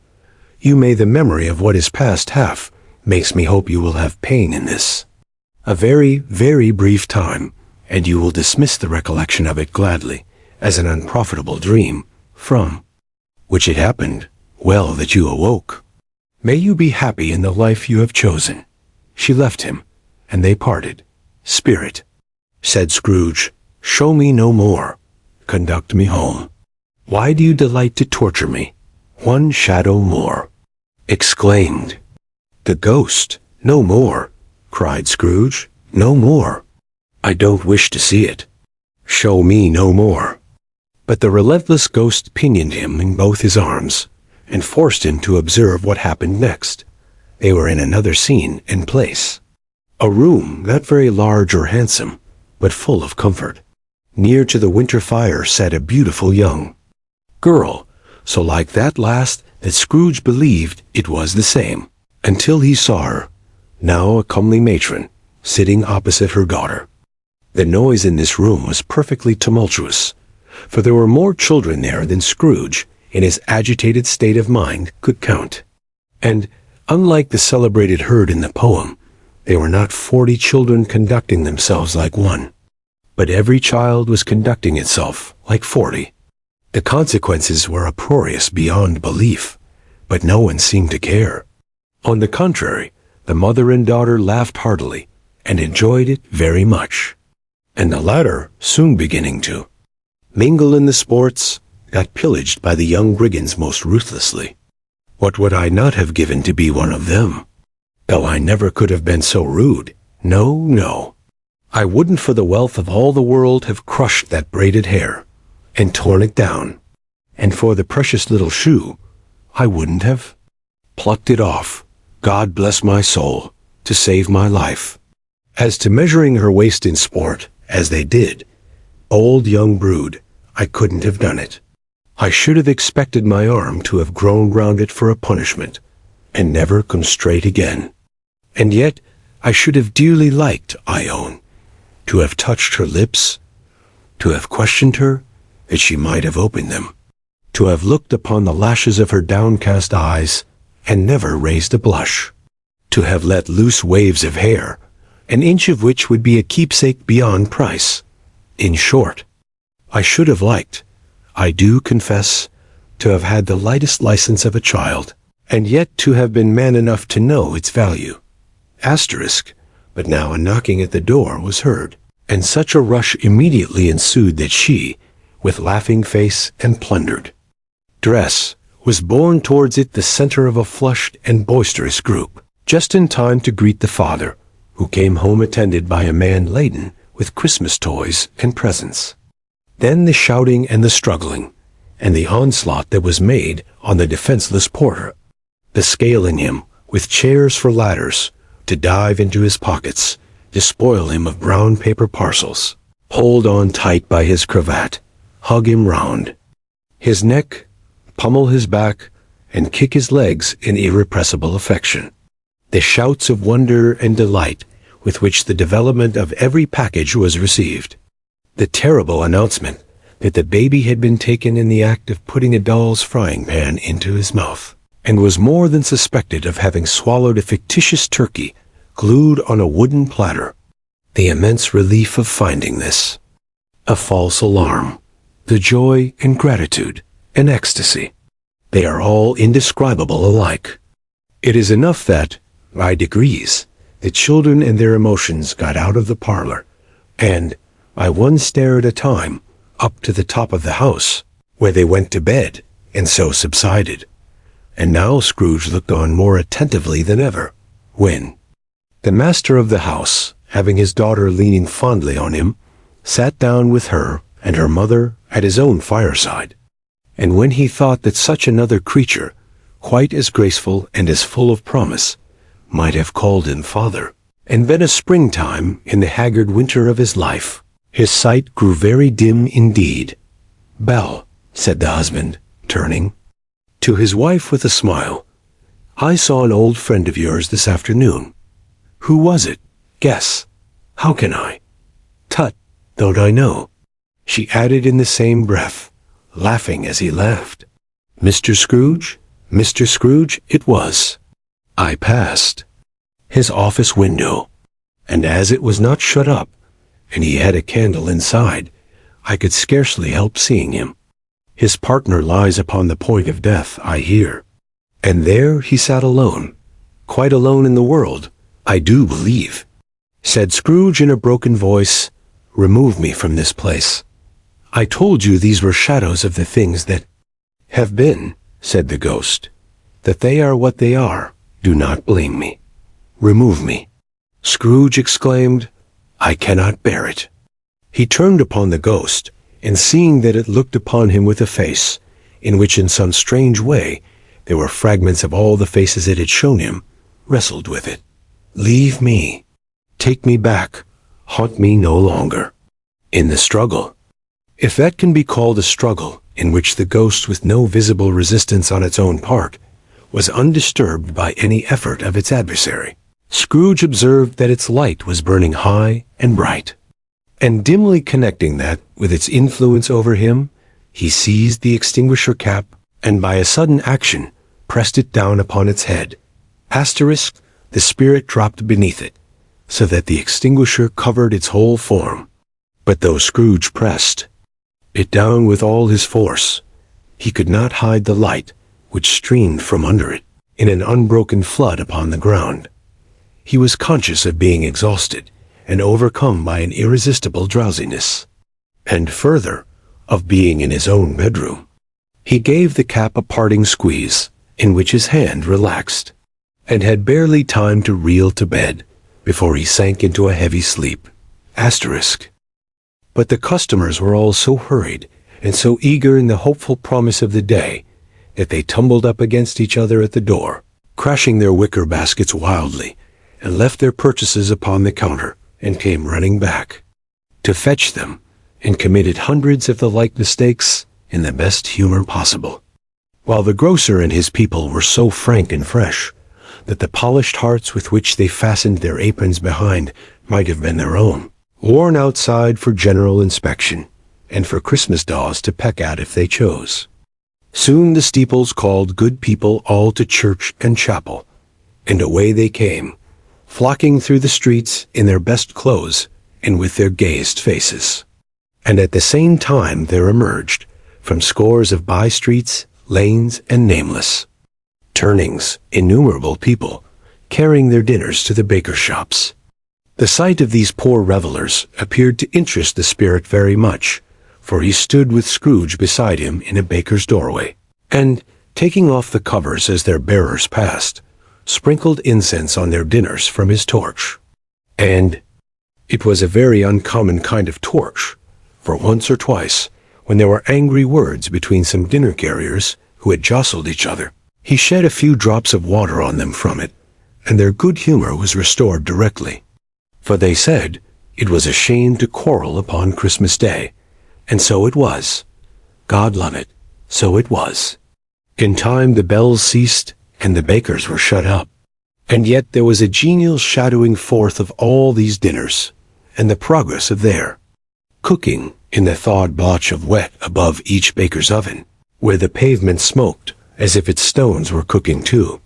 [SPEAKER 1] You may the memory of what is past have, makes me hope you will have pain in this. A very, very brief time, and you will dismiss the recollection of it gladly, as an unprofitable dream, from which it happened, well that you awoke. May you be happy in the life you have chosen. She left him, and they parted. Spirit, said Scrooge, show me no more. Conduct me home. Why do you delight to torture me? One shadow more. Exclaimed the ghost. No more, cried Scrooge. No more. I don't wish to see it. Show me no more. But the relentless ghost pinioned him in both his arms, and forced him to observe what happened next. They were in another scene and place. A room not very large or handsome, but full of comfort. Near to the winter fire sat a beautiful young girl, so like that last that Scrooge believed it was the same, until he saw her, now a comely matron, sitting opposite her daughter. The noise in this room was perfectly tumultuous, for there were more children there than Scrooge, in his agitated state of mind, could count. And, unlike the celebrated herd in the poem, they were not 40 children conducting themselves like one, but every child was conducting itself like 40. The consequences were uproarious beyond belief, but no one seemed to care. On the contrary, the mother and daughter laughed heartily, and enjoyed it very much. And the latter, soon beginning to mingle in the sports, got pillaged by the young brigands most ruthlessly. What would I not have given to be one of them? Though I never could have been so rude. No, no. I wouldn't for the wealth of all the world have crushed that braided hair, and torn it down. And for the precious little shoe, I wouldn't have plucked it off, God bless my soul, to save my life. As to measuring her waist in sport, as they did, old young brood, I couldn't have done it. I should have expected my arm to have grown round it for a punishment, and never come straight again. And yet I should have dearly liked, I own, to have touched her lips, to have questioned her, that she might have opened them, to have looked upon the lashes of her downcast eyes, and never raised a blush, to have let loose waves of hair, an inch of which would be a keepsake beyond price. In short, I should have liked, I do confess, to have had the lightest license of a child, and yet to have been man enough to know its value. Asterisk, but now a knocking at the door was heard, and such a rush immediately ensued that she, with laughing face and plundered dress, was borne towards it the center of a flushed and boisterous group, just in time to greet the father, who came home attended by a man laden with Christmas toys and presents. Then the shouting and the struggling, and the onslaught that was made on the defenseless porter. The scale in him, with chairs for ladders, to dive into his pockets, despoil him of brown paper parcels, hold on tight by his cravat, hug him round his neck, pummel his back, and kick his legs in irrepressible affection. The shouts of wonder and delight with which the development of every package was received. The terrible announcement that the baby had been taken in the act of putting a doll's frying pan into his mouth, and was more than suspected of having swallowed a fictitious turkey glued on a wooden platter. The immense relief of finding this. A false alarm. The joy and gratitude and ecstasy. They are all indescribable alike. It is enough that, by degrees, the children and their emotions got out of the parlor, and, by one stair at a time, up to the top of the house, where they went to bed, and so subsided. And now Scrooge looked on more attentively than ever, when the master of the house, having his daughter leaning fondly on him, sat down with her and her mother at his own fireside. And when he thought that such another creature, quite as graceful and as full of promise, might have called him father, and been a springtime in the haggard winter of his life, his sight grew very dim indeed. "Belle," said the husband, turning to his wife with a smile, "I saw an old friend of yours this afternoon." "Who was it?" "Guess." "How can I?" "Tut, don't I know?" she added in the same breath, laughing as he laughed. "Mr. Scrooge? Mr. Scrooge it was. I passed his office window, and as it was not shut up, and he had a candle inside, I could scarcely help seeing him. His partner lies upon the point of death, I hear. And there he sat alone, quite alone in the world, I do believe," said Scrooge in a broken voice. "Remove me from this place. I told you these were shadows of the things that have been," said the ghost. "That they are what they are. Do not blame me. Remove me." Scrooge exclaimed, "I cannot bear it." He turned upon the ghost, and seeing that it looked upon him with a face, in which in some strange way there were fragments of all the faces it had shown him, wrestled with it. "Leave me. Take me back. Haunt me no longer." In the struggle, if that can be called a struggle, in which the ghost, with no visible resistance on its own part, was undisturbed by any effort of its adversary, Scrooge observed that its light was burning high and bright. And dimly connecting that with its influence over him, he seized the extinguisher cap, and by a sudden action pressed it down upon its head. Asterisk, the spirit dropped beneath it, so that the extinguisher covered its whole form. But though Scrooge pressed it down with all his force, he could not hide the light which streamed from under it in an unbroken flood upon the ground. He was conscious of being exhausted and overcome by an irresistible drowsiness, and further, of being in his own bedroom. He gave the cap a parting squeeze, in which his hand relaxed, and had barely time to reel to bed before he sank into a heavy sleep. Asterisk. But the customers were all so hurried and so eager in the hopeful promise of the day that they tumbled up against each other at the door, crashing their wicker baskets wildly, and left their purchases upon the counter, and came running back to fetch them, and committed hundreds of the like mistakes in the best humor possible, while the grocer and his people were so frank and fresh that the polished hearts with which they fastened their aprons behind might have been their own, worn outside for general inspection, and for Christmas daws to peck at if they chose. Soon the steeples called good people all to church and chapel, and away they came, flocking through the streets in their best clothes and with their gayest faces. And at the same time there emerged, from scores of by-streets, lanes, and nameless turnings, innumerable people, carrying their dinners to the baker shops. The sight of these poor revelers appeared to interest the spirit very much, for he stood with Scrooge beside him in a baker's doorway, and, taking off the covers as their bearers passed, sprinkled incense on their dinners from his torch. And it was a very uncommon kind of torch, for once or twice, when there were angry words between some dinner carriers who had jostled each other. He shed a few drops of water on them from it, and their good humor was restored directly. For they said it was a shame to quarrel upon Christmas Day, and so it was. God love it, so it was. In time the bells ceased, and the bakers were shut up. And yet there was a genial shadowing forth of all these dinners, and the progress of their cooking in the thawed blotch of wet above each baker's oven, where the pavement smoked as if its stones were cooking too.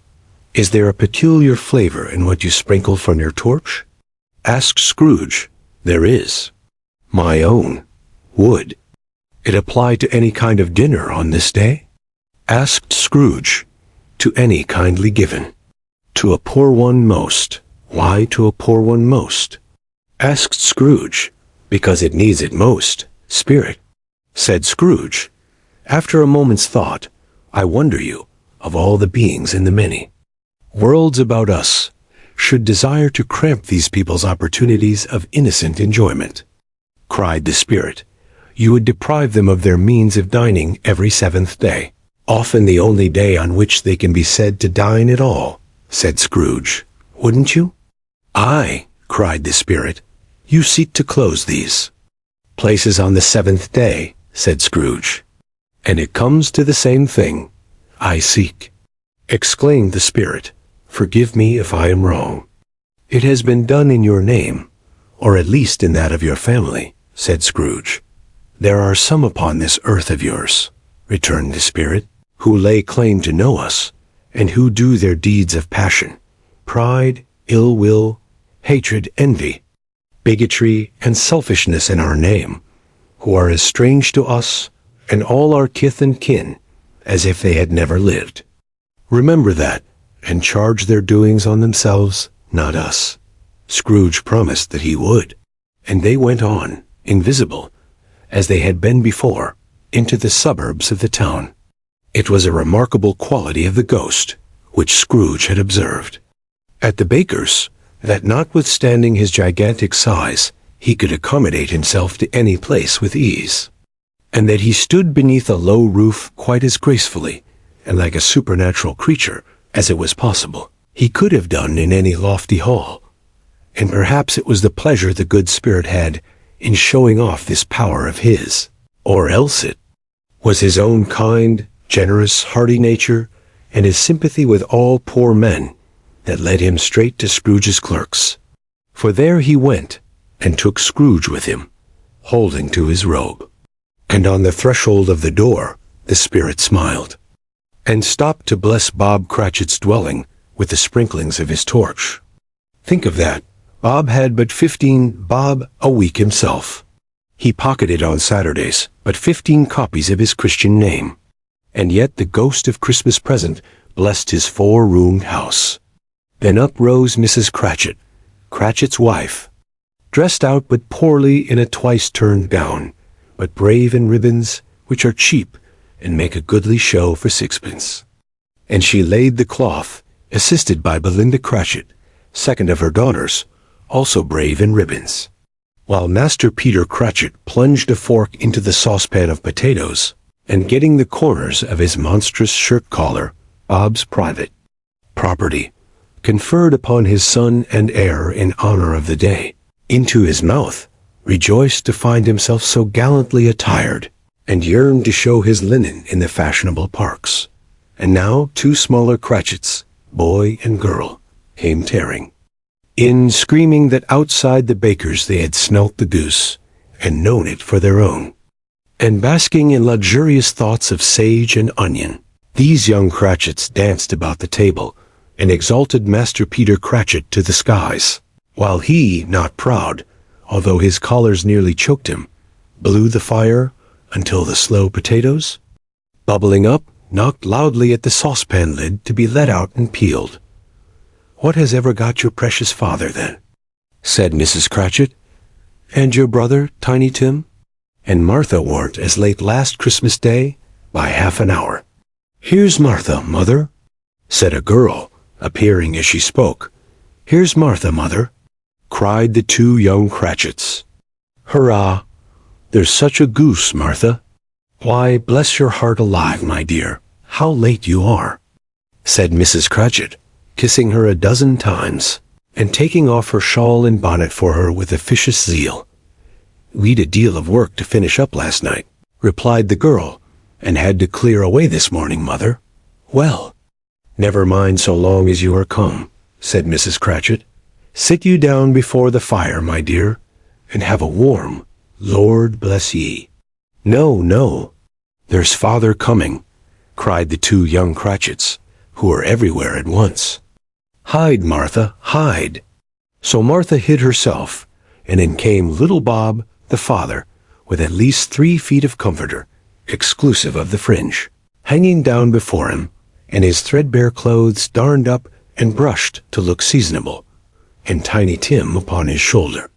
[SPEAKER 1] Is there a peculiar flavor in what you sprinkle from your torch? Asked Scrooge. There is. My own would it apply to any kind of dinner on this day? Asked Scrooge. To any kindly given. To a poor one most. Why to a poor one most? Asked Scrooge. Because it needs it most, spirit. Said Scrooge. After a moment's thought, I wonder you, of all the beings in the many worlds about us, should desire to cramp these people's opportunities of innocent enjoyment. Cried the spirit. You would deprive them of their means of dining every seventh day, often the only day on which they can be said to dine at all, said Scrooge. Wouldn't you? Aye, cried the spirit. You seek to close these places on the seventh day, said Scrooge. And it comes to the same thing. I seek, exclaimed the spirit. Forgive me if I am wrong. It has been done in your name, or at least in that of your family, said Scrooge. There are some upon this earth of yours, returned the spirit, who lay claim to know us, and who do their deeds of passion, pride, ill will, hatred, envy, bigotry, and selfishness in our name, who are as strange to us and all our kith and kin as if they had never lived. Remember that, and charge their doings on themselves, not us. Scrooge promised that he would, and they went on, invisible, as they had been before, into the suburbs of the town. It was a remarkable quality of the ghost, which Scrooge had observed at the baker's, that notwithstanding his gigantic size, he could accommodate himself to any place with ease, and that he stood beneath a low roof quite as gracefully, and like a supernatural creature, as it was possible he could have done in any lofty hall. And perhaps it was the pleasure the good spirit had in showing off this power of his, or else it was his own kind, generous, hearty nature, and his sympathy with all poor men, that led him straight to Scrooge's clerks. For there he went, and took Scrooge with him, holding to his robe. And on the threshold of the door, the spirit smiled, and stopped to bless Bob Cratchit's dwelling with the sprinklings of his torch. Think of that. Bob had but 15 bob a week himself. He pocketed on Saturdays but 15 copies of his Christian name. And yet the ghost of Christmas present blessed his 4-roomed house. Then up rose Mrs. Cratchit, Cratchit's wife, dressed out but poorly in a twice-turned gown, but brave in ribbons, which are cheap, and make a goodly show for sixpence. And she laid the cloth, assisted by Belinda Cratchit, second of her daughters, also brave in ribbons, while Master Peter Cratchit plunged a fork into the saucepan of potatoes, and getting the corners of his monstrous shirt-collar, Bob's private property, conferred upon his son and heir in honor of the day, into his mouth, rejoiced to find himself so gallantly attired, and yearned to show his linen in the fashionable parks. And now 2 smaller Cratchits, boy and girl, came tearing in, screaming that outside the baker's they had smelt the goose, and known it for their own, and basking in luxurious thoughts of sage and onion. These young Cratchits danced about the table, and exalted Master Peter Cratchit to the skies, while he, not proud, although his collars nearly choked him, blew the fire until the slow potatoes, bubbling up, knocked loudly at the saucepan lid to be let out and peeled. "What has ever got your precious father, then?" said Mrs. Cratchit. "And your brother, Tiny Tim? And Martha warn't as late last Christmas Day by half an hour." "Here's Martha, mother," said a girl, appearing as she spoke. "Here's Martha, mother," cried the 2 young Cratchits. "Hurrah! There's such a goose, Martha," "Why, bless your heart alive, my dear, how late you are," said Mrs. Cratchit, kissing her a dozen times, and taking off her shawl and bonnet for her with officious zeal. "We'd a deal of work to finish up last night," replied the girl, "and had to clear away this morning, mother." "Well, never mind so long as you are come," said Mrs. Cratchit. "Sit you down before the fire, my dear, and have a warm, Lord bless ye." "No, no, there's father coming," cried the two young Cratchits, who were everywhere at once. "Hide, Martha, hide." So Martha hid herself, and in came little Bob, the father, with at least 3 feet of comforter, exclusive of the fringe, hanging down before him, and his threadbare clothes darned up and brushed to look seasonable, and Tiny Tim upon his shoulder.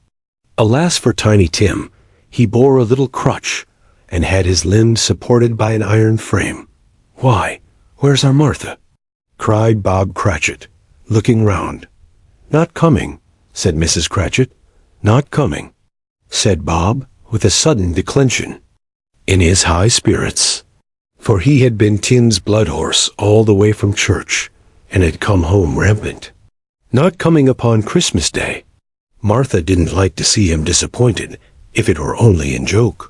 [SPEAKER 1] Alas for Tiny Tim, he bore a little crutch, and had his limbs supported by an iron frame. "Why, where's our Martha?" cried Bob Cratchit, looking round. "Not coming," said Mrs. Cratchit. "Not coming," said Bob, with a sudden declension in his high spirits, for he had been Tim's blood horse all the way from church, and had come home rampant. "Not coming upon Christmas Day." Martha didn't like to see him disappointed, if it were only in joke.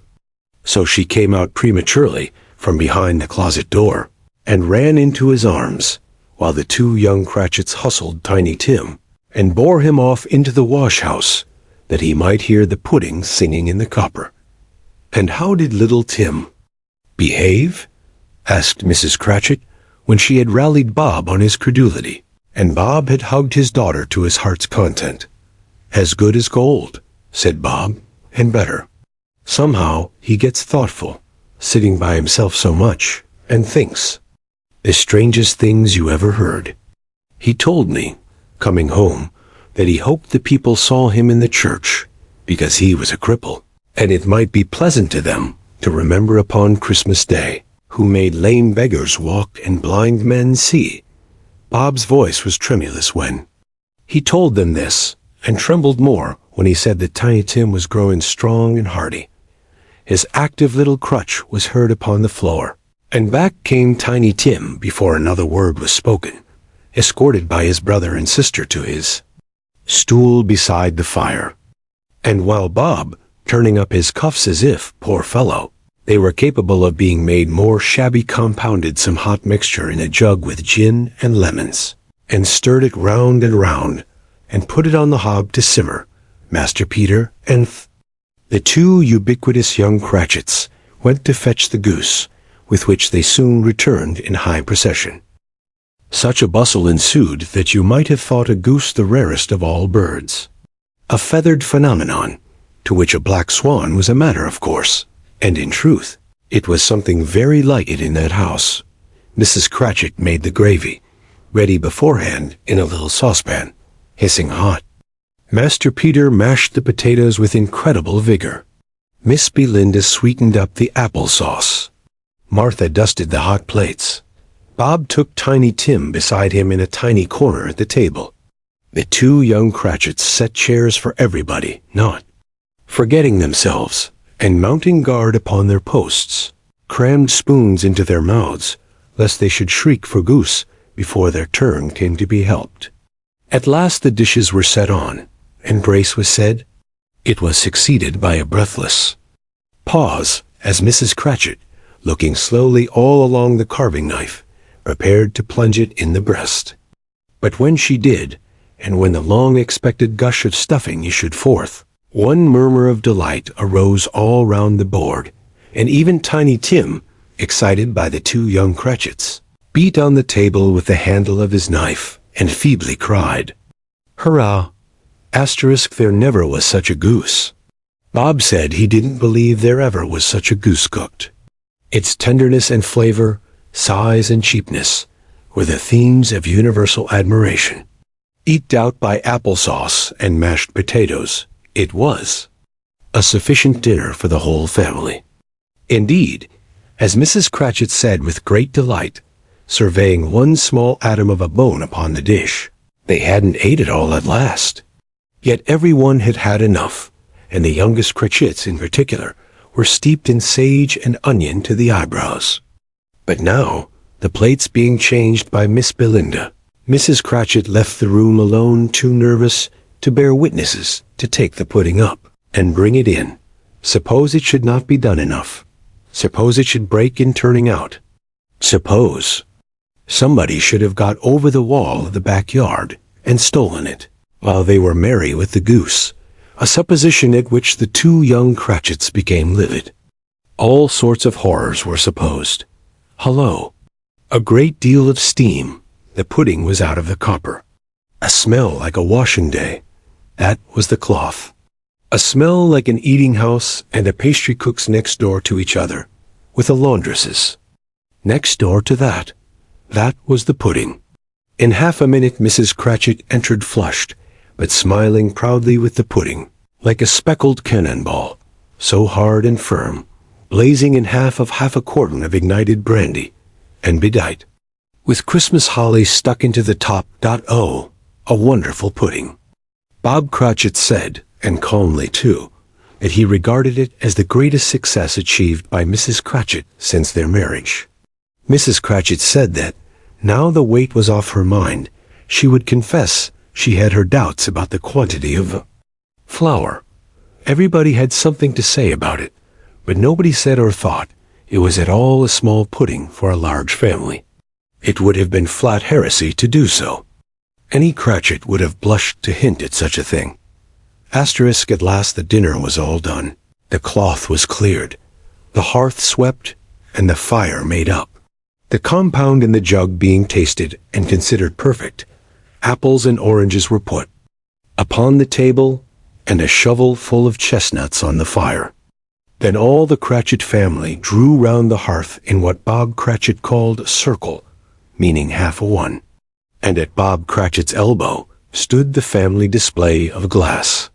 [SPEAKER 1] So she came out prematurely from behind the closet door, and ran into his arms, while the two young Cratchits hustled Tiny Tim, and bore him off into the wash-house, that he might hear the pudding singing in the copper. "And how did little Tim behave?" asked Mrs. Cratchit, when she had rallied Bob on his credulity, and Bob had hugged his daughter to his heart's content. "As good as gold," said Bob, "and better. Somehow he gets thoughtful, sitting by himself so much, and thinks the strangest things you ever heard. He told me, coming home, that he hoped the people saw him in the church, because he was a cripple, and it might be pleasant to them to remember upon Christmas Day, who made lame beggars walk and blind men see." Bob's voice was tremulous when he told them this, and trembled more when he said that Tiny Tim was growing strong and hearty. His active little crutch was heard upon the floor, and back came Tiny Tim before another word was spoken, escorted by his brother and sister to his stool beside the fire. And while Bob, turning up his cuffs as if, poor fellow, they were capable of being made more shabby, compounded some hot mixture in a jug with gin and lemons, and stirred it round and round, and put it on the hob to simmer, Master Peter and the two ubiquitous young Cratchits went to fetch the goose, with which they soon returned in high procession. Such a bustle ensued that you might have thought a goose the rarest of all birds, a feathered phenomenon, to which a black swan was a matter of course, and in truth, it was something very like it in that house. Mrs. Cratchit made the gravy, ready beforehand in a little saucepan, hissing hot. Master Peter mashed the potatoes with incredible vigor. Miss Belinda sweetened up the apple sauce. Martha dusted the hot plates. Bob took Tiny Tim beside him in a tiny corner at the table. The two young Cratchits set chairs for everybody, not forgetting themselves, and mounting guard upon their posts, crammed spoons into their mouths, lest they should shriek for goose before their turn came to be helped. At last the dishes were set on, and grace was said. It was succeeded by a breathless pause, as Mrs. Cratchit, looking slowly all along the carving knife, prepared to plunge it in the breast. But when she did, and when the long-expected gush of stuffing issued forth, one murmur of delight arose all round the board, and even Tiny Tim, excited by the two young Cratchits, beat on the table with the handle of his knife, and feebly cried, "Hurrah! Asterisk, there never was such a goose." Bob said he didn't believe there ever was such a goose cooked. Its tenderness and flavor, size and cheapness, were the themes of universal admiration. Eked out by applesauce and mashed potatoes, it was a sufficient dinner for the whole family. Indeed, as Mrs. Cratchit said with great delight, surveying one small atom of a bone upon the dish, they hadn't ate it all at last. Yet every one had had enough, and the youngest Cratchits in particular were steeped in sage and onion to the eyebrows. But now, the plates being changed by Miss Belinda, Mrs. Cratchit left the room alone, too nervous to bear witnesses to take the pudding up and bring it in. Suppose it should not be done enough. Suppose it should break in turning out. Suppose somebody should have got over the wall of the backyard and stolen it while they were merry with the goose, a supposition at which the two young Cratchits became livid. All sorts of horrors were supposed. Hullo! A great deal of steam. The pudding was out of the copper. A smell like a washing day. That was the cloth. A smell like an eating-house and a pastry cook's next door to each other, with a laundress's. Next door to that was the pudding. In half a minute Mrs. Cratchit entered, flushed, but smiling proudly, with the pudding, like a speckled cannonball, so hard and firm, blazing in half a quartern of ignited brandy, and bedight with Christmas holly stuck into the top. Oh, a wonderful pudding. Bob Cratchit said, and calmly too, that he regarded it as the greatest success achieved by Mrs. Cratchit since their marriage. Mrs. Cratchit said that, now the weight was off her mind, she would confess she had her doubts about the quantity of flour. Everybody had something to say about it, but nobody said or thought it was at all a small pudding for a large family. It would have been flat heresy to do so. Any Cratchit would have blushed to hint at such a thing. At last the dinner was all done. The cloth was cleared, the hearth swept, and the fire made up. The compound in the jug being tasted and considered perfect, apples and oranges were put upon the table, and a shovel full of chestnuts on the fire. Then all the Cratchit family drew round the hearth in what Bob Cratchit called a circle, meaning half a one, and at Bob Cratchit's elbow stood the family display of glass.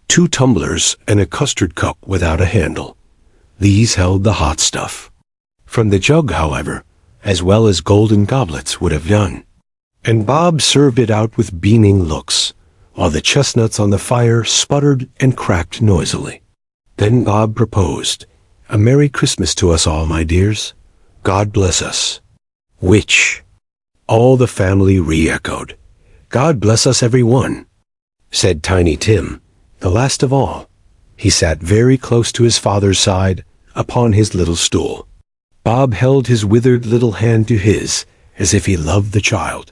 [SPEAKER 1] 2 tumblers and a custard cup without a handle. These held the hot stuff. From the jug, however, as well as golden goblets would have done. And Bob served it out with beaming looks, while the chestnuts on the fire sputtered and cracked noisily. Then Bob proposed, "A Merry Christmas to us all, my dears. God bless us." Which all the family re-echoed. "God bless us, every one," said Tiny Tim, the last of all. He sat very close to his father's side, upon his little stool. Bob held his withered little hand to his, as if he loved the child,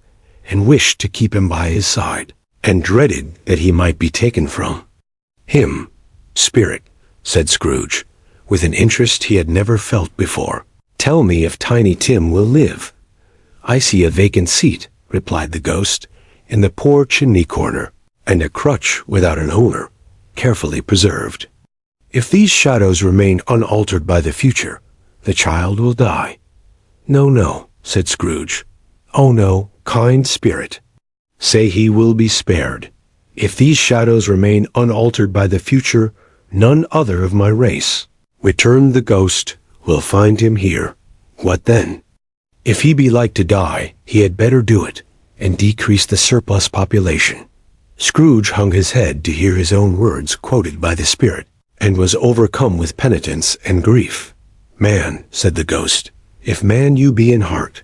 [SPEAKER 1] and wished to keep him by his side, and dreaded that he might be taken from him. "Spirit," said Scrooge, with an interest he had never felt before, "tell me if Tiny Tim will live." "I see a vacant seat," replied the ghost, "in the poor chimney corner, and a crutch without an owner, carefully preserved. If these shadows remain unaltered by the future, the child will die." "No, no," said Scrooge. "Oh no, kind spirit. Say he will be spared. If these shadows remain unaltered by the future, none other of my race," returned the ghost, "will find him here. What then? If he be like to die, he had better do it, and decrease the surplus population." Scrooge hung his head to hear his own words quoted by the spirit, and was overcome with penitence and grief. "Man," said the ghost, "if man you be in heart,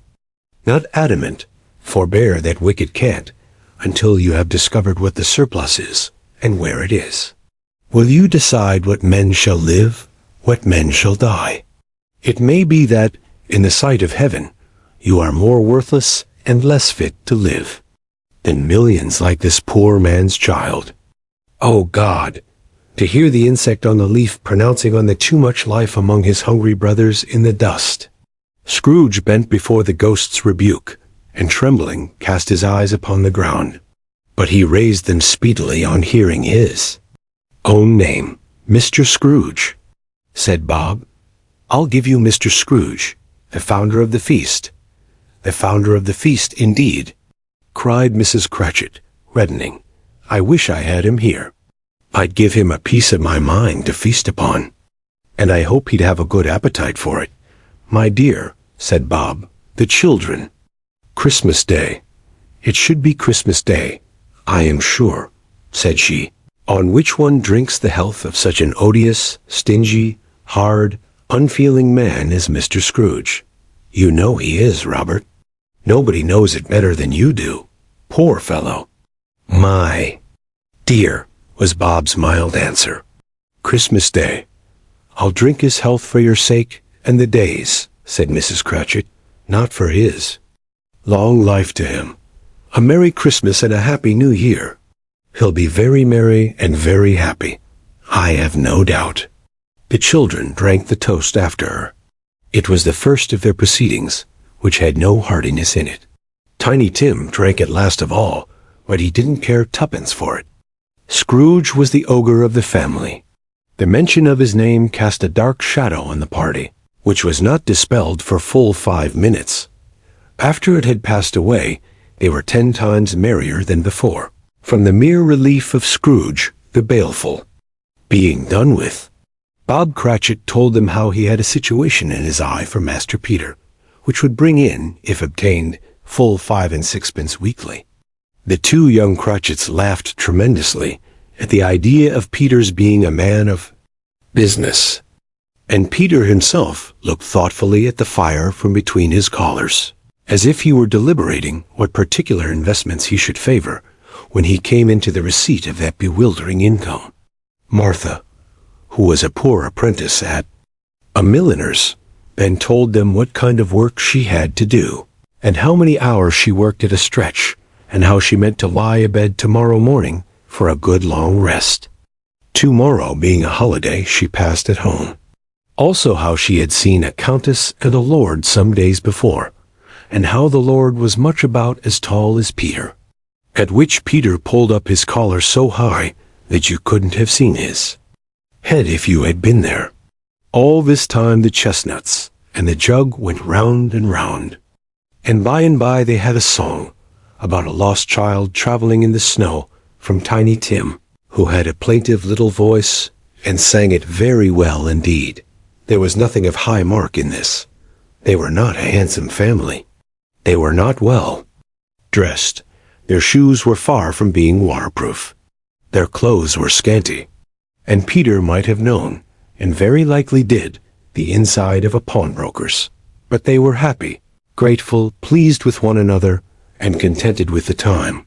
[SPEAKER 1] not adamant, forbear that wicked cant, until you have discovered what the surplus is, and where it is. Will you decide what men shall live, what men shall die? It may be that, in the sight of heaven, you are more worthless and less fit to live than millions like this poor man's child. Oh God, to hear the insect on the leaf pronouncing on the too much life among his hungry brothers in the dust." Scrooge bent before the ghost's rebuke, and trembling cast his eyes upon the ground. But he raised them speedily on hearing his own name. "Mr. Scrooge," said Bob. "I'll give you Mr. Scrooge, the founder of the feast." "The founder of the feast, indeed," cried Mrs. Cratchit, reddening. "I wish I had him here. I'd give him a piece of my mind to feast upon, and I hope he'd have a good appetite for it." "My dear," said Bob, "the children." "Christmas Day. It should be Christmas Day, I am sure," said she, "on which one drinks the health of such an odious, stingy, hard, unfeeling man is Mr. Scrooge. You know he is, Robert. Nobody knows it better than you do. Poor fellow. My dear, was Bob's mild answer. Christmas Day. I'll drink his health for your sake and the day's, said Mrs. Cratchit, not for his. Long life to him. A Merry Christmas and a Happy New Year. He'll be very merry and very happy, I have no doubt. The children drank the toast after her. It was the first of their proceedings, which had no heartiness in it. Tiny Tim drank it last of all, but he didn't care tuppence for it. Scrooge was the ogre of the family. The mention of his name cast a dark shadow on the party, which was not dispelled for full 5 minutes. After it had passed away, they were 10 times merrier than before, from the mere relief of Scrooge, the baleful, being done with. Bob Cratchit told them how he had a situation in his eye for Master Peter, which would bring in, if obtained, full 5 and 6pence weekly. The 2 young Cratchits laughed tremendously at the idea of Peter's being a man of business, and Peter himself looked thoughtfully at the fire from between his collars, as if he were deliberating what particular investments he should favor when he came into the receipt of that bewildering income. Martha, who was a poor apprentice at a milliner's, then told them what kind of work she had to do, and how many hours she worked at a stretch, and how she meant to lie abed tomorrow morning for a good long rest. Tomorrow being a holiday, she passed at home. Also how she had seen a countess and a lord some days before, and how the lord was much about as tall as Peter, at which Peter pulled up his collar so high that you couldn't have seen his head if you had been there. All this time the chestnuts and the jug went round and round, and by they had a song about a lost child traveling in the snow from Tiny Tim, who had a plaintive little voice and sang it very well indeed. There was nothing of high mark in this. They were not a handsome family. They were not well dressed. Their shoes were far from being waterproof. Their clothes were scanty, and Peter might have known, and very likely did, the inside of a pawnbroker's. But they were happy, grateful, pleased with one another, and contented with the time.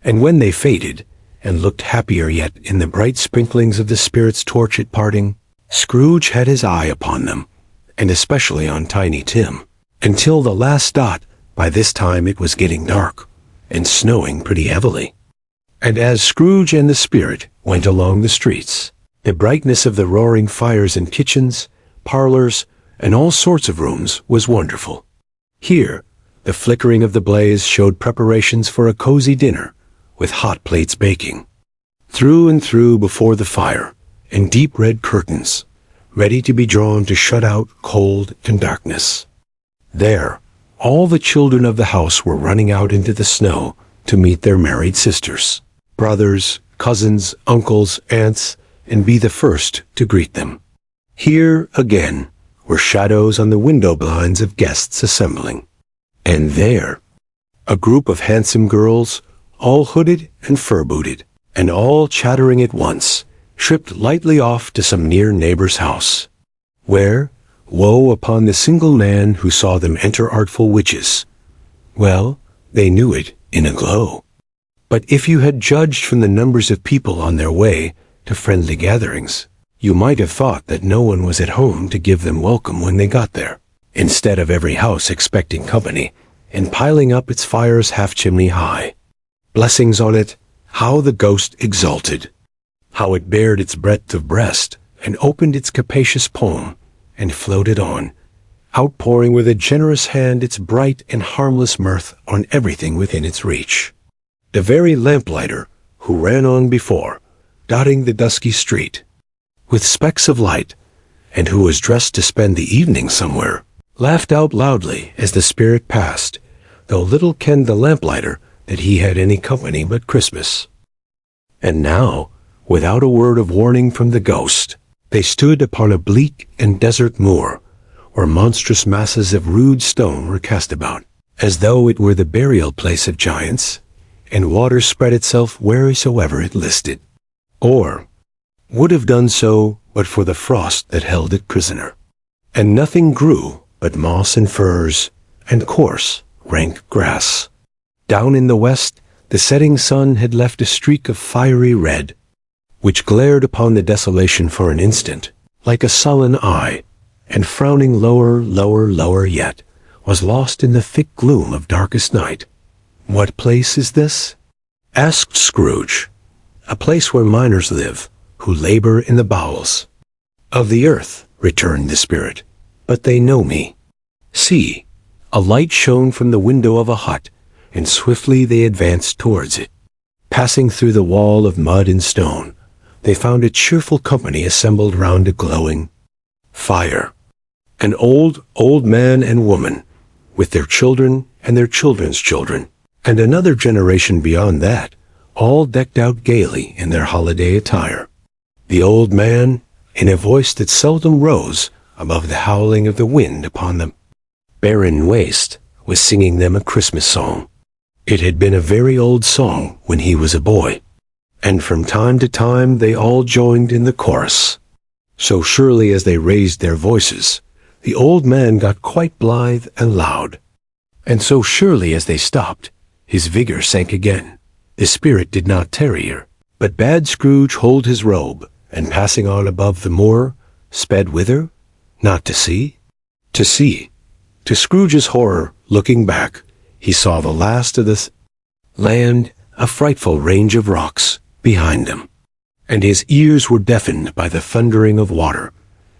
[SPEAKER 1] And when they faded, and looked happier yet in the bright sprinklings of the spirit's torch at parting, Scrooge had his eye upon them, and especially on Tiny Tim, until the last dot. By this time it was getting dark, and snowing pretty heavily. And as Scrooge and the spirit went along the streets, the brightness of the roaring fires in kitchens, parlors, and all sorts of rooms was wonderful. Here, the flickering of the blaze showed preparations for a cozy dinner, with hot plates baking. Through and through before the fire, and deep red curtains, ready to be drawn to shut out cold and darkness. There, all the children of the house were running out into the snow to meet their married sisters, brothers, cousins, uncles, aunts, and be the first to greet them. Here, again, were shadows on the window blinds of guests assembling. And there, a group of handsome girls, all hooded and fur-booted, and all chattering at once, tripped lightly off to some near neighbor's house, where, woe upon the single man who saw them enter artful witches. Well, they knew it in a glow. But if you had judged from the numbers of people on their way to friendly gatherings, you might have thought that no one was at home to give them welcome when they got there, instead of every house expecting company, and piling up its fires half-chimney high. Blessings on it, how the ghost exulted! How it bared its breadth of breast, and opened its capacious palm, and floated on, outpouring with a generous hand its bright and harmless mirth on everything within its reach. The very lamplighter, who ran on before, dotting the dusky street, with specks of light, and who was dressed to spend the evening somewhere, laughed out loudly as the spirit passed, though little kenned the lamplighter that he had any company but Christmas. And now, without a word of warning from the ghost, they stood upon a bleak and desert moor, where monstrous masses of rude stone were cast about, as though it were the burial place of giants, and water spread itself wheresoever it listed, or would have done so but for the frost that held it prisoner. And nothing grew but moss and furze, and coarse, rank grass. Down in the west, the setting sun had left a streak of fiery red, which glared upon the desolation for an instant, like a sullen eye, and frowning lower, lower, lower yet, was lost in the thick gloom of darkest night. "What place is this?" asked Scrooge. "A place where miners live, who labor in the bowels of the earth," returned the spirit, "but they know me. See." A light shone from the window of a hut, and swiftly they advanced towards it. Passing through the wall of mud and stone, they found a cheerful company assembled round a glowing fire. An old man and woman, with their children and their children's children, and another generation beyond that, all decked out gaily in their holiday attire. The old man, in a voice that seldom rose above the howling of the wind upon the barren waste, was singing them a Christmas song. It had been a very old song when he was a boy, and from time to time they all joined in the chorus. So surely as they raised their voices, the old man got quite blithe and loud, and so surely as they stopped, his vigor sank again. The spirit did not tarry here, but bade Scrooge hold his robe, and passing on above the moor, sped whither? Not to see? To see. To Scrooge's horror, looking back, he saw the last of the land, a frightful range of rocks, behind him, and his ears were deafened by the thundering of water,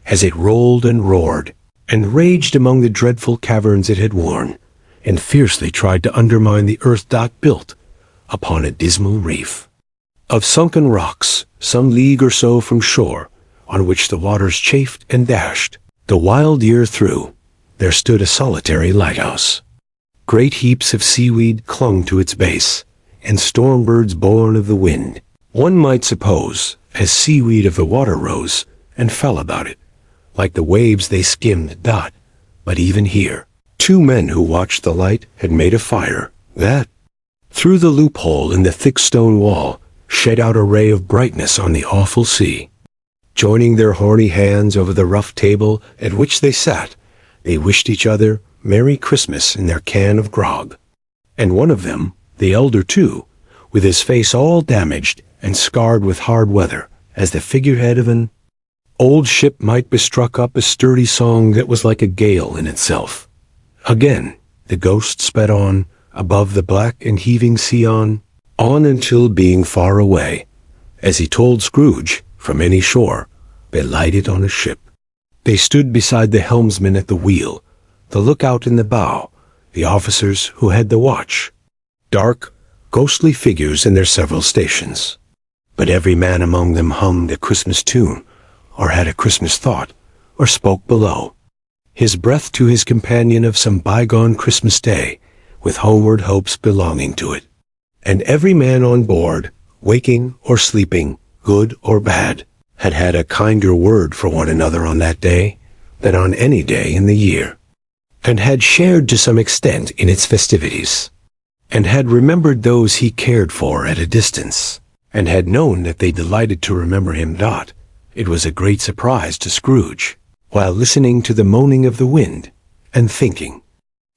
[SPEAKER 1] as it rolled and roared, and raged among the dreadful caverns it had worn, and fiercely tried to undermine the earth built upon a dismal reef of sunken rocks, some league or so from shore, on which the waters chafed and dashed the wild year through. There stood a solitary lighthouse. Great heaps of seaweed clung to its base, and storm birds born of the wind, one might suppose, as seaweed of the water rose and fell about it, like the waves they skimmed. But even here, two men who watched the light had made a fire that, through the loophole in the thick stone wall, shed out a ray of brightness on the awful sea. Joining their horny hands over the rough table at which they sat, they wished each other Merry Christmas in their can of grog. And one of them, the elder too, with his face all damaged and scarred with hard weather, as the figurehead of an old ship might be struck up a sturdy song that was like a gale in itself. Again, the ghost sped on, above the black and heaving sea on until being far away, as he told Scrooge, from any shore, belighted on a ship. They stood beside the helmsman at the wheel, the lookout in the bow, the officers who had the watch, dark, ghostly figures in their several stations. But every man among them hummed a Christmas tune, or had a Christmas thought, or spoke below his breath to his companion of some bygone Christmas day, with homeward hopes belonging to it. And every man on board, waking or sleeping, good or bad, had had a kinder word for one another on that day than on any day in the year, and had shared to some extent in its festivities, and had remembered those he cared for at a distance, and had known that they delighted to remember him. It was a great surprise to Scrooge, while listening to the moaning of the wind, and thinking,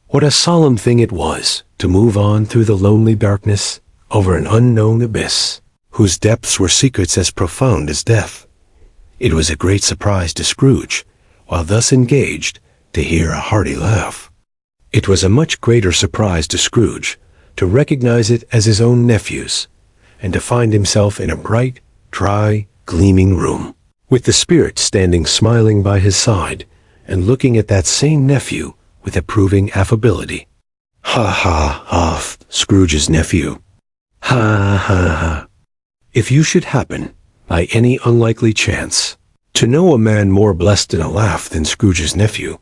[SPEAKER 1] what a solemn thing it was to move on through the lonely darkness over an unknown abyss, whose depths were secrets as profound as death. It was a great surprise to Scrooge, while thus engaged, to hear a hearty laugh. It was a much greater surprise to Scrooge to recognize it as his own nephew's, and to find himself in a bright, dry, gleaming room, with the spirit standing smiling by his side, and looking at that same nephew with approving affability. "Ha, ha, ha," Scrooge's nephew. "Ha, ha, ha." If you should happen, by any unlikely chance, to know a man more blessed in a laugh than Scrooge's nephew,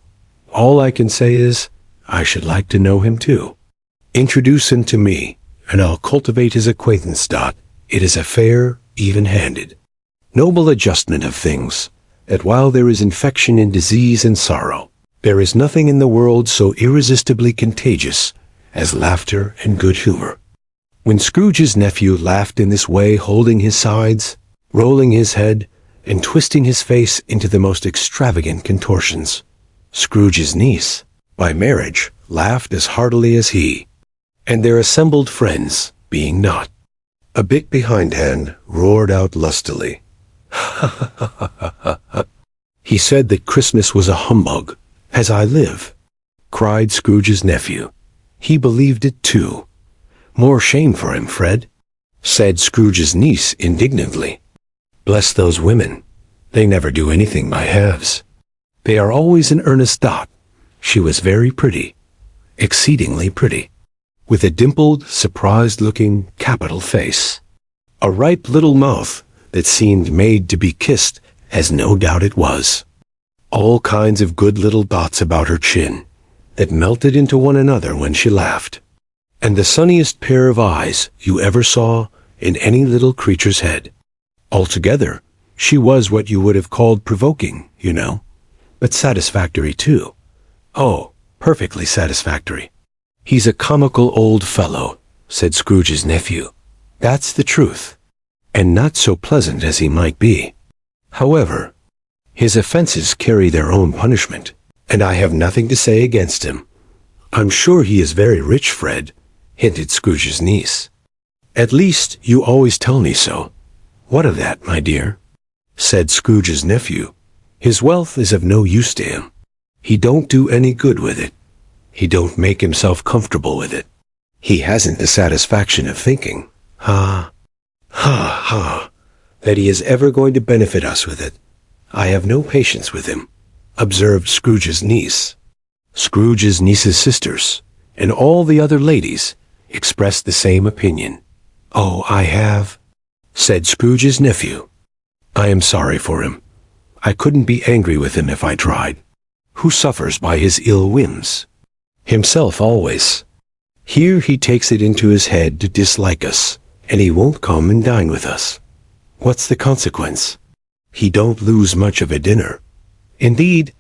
[SPEAKER 1] all I can say is, I should like to know him too. Introduce him to me, and I'll cultivate his acquaintance. It is a fair, even-handed, noble adjustment of things, that while there is infection in disease and sorrow, there is nothing in the world so irresistibly contagious as laughter and good humor. When Scrooge's nephew laughed in this way, holding his sides, rolling his head, and twisting his face into the most extravagant contortions. Scrooge's niece, by marriage, laughed as heartily as he, and their assembled friends, being not a bit behindhand, roared out lustily. He said that Christmas was a humbug, as I live, cried Scrooge's nephew. He believed it too. More shame for him, Fred, said Scrooge's niece indignantly. Bless those women. They never do anything by halves. They are always in earnest. She was very pretty, exceedingly pretty, with a dimpled, surprised-looking, capital face, a ripe little mouth that seemed made to be kissed, as no doubt it was, all kinds of good little dots about her chin that melted into one another when she laughed, and the sunniest pair of eyes you ever saw in any little creature's head. Altogether, she was what you would have called provoking, you know, but satisfactory too. Oh, perfectly satisfactory. He's a comical old fellow, said Scrooge's nephew. That's the truth, and not so pleasant as he might be. However, his offenses carry their own punishment, and I have nothing to say against him. I'm sure he is very rich, Fred, hinted Scrooge's niece. At least you always tell me so. What of that, my dear? Said Scrooge's nephew. His wealth is of no use to him. He don't do any good with it. He don't make himself comfortable with it. He hasn't the satisfaction of thinking, that he is ever going to benefit us with it. I have no patience with him, observed Scrooge's niece. Scrooge's niece's sisters, and all the other ladies, expressed the same opinion. Oh, I have, said Scrooge's nephew. I am sorry for him. I couldn't be angry with him if I tried. Who suffers by his ill whims? Himself always. Here he takes it into his head to dislike us, and he won't come and dine with us. What's the consequence? He don't lose much of a dinner. Indeed,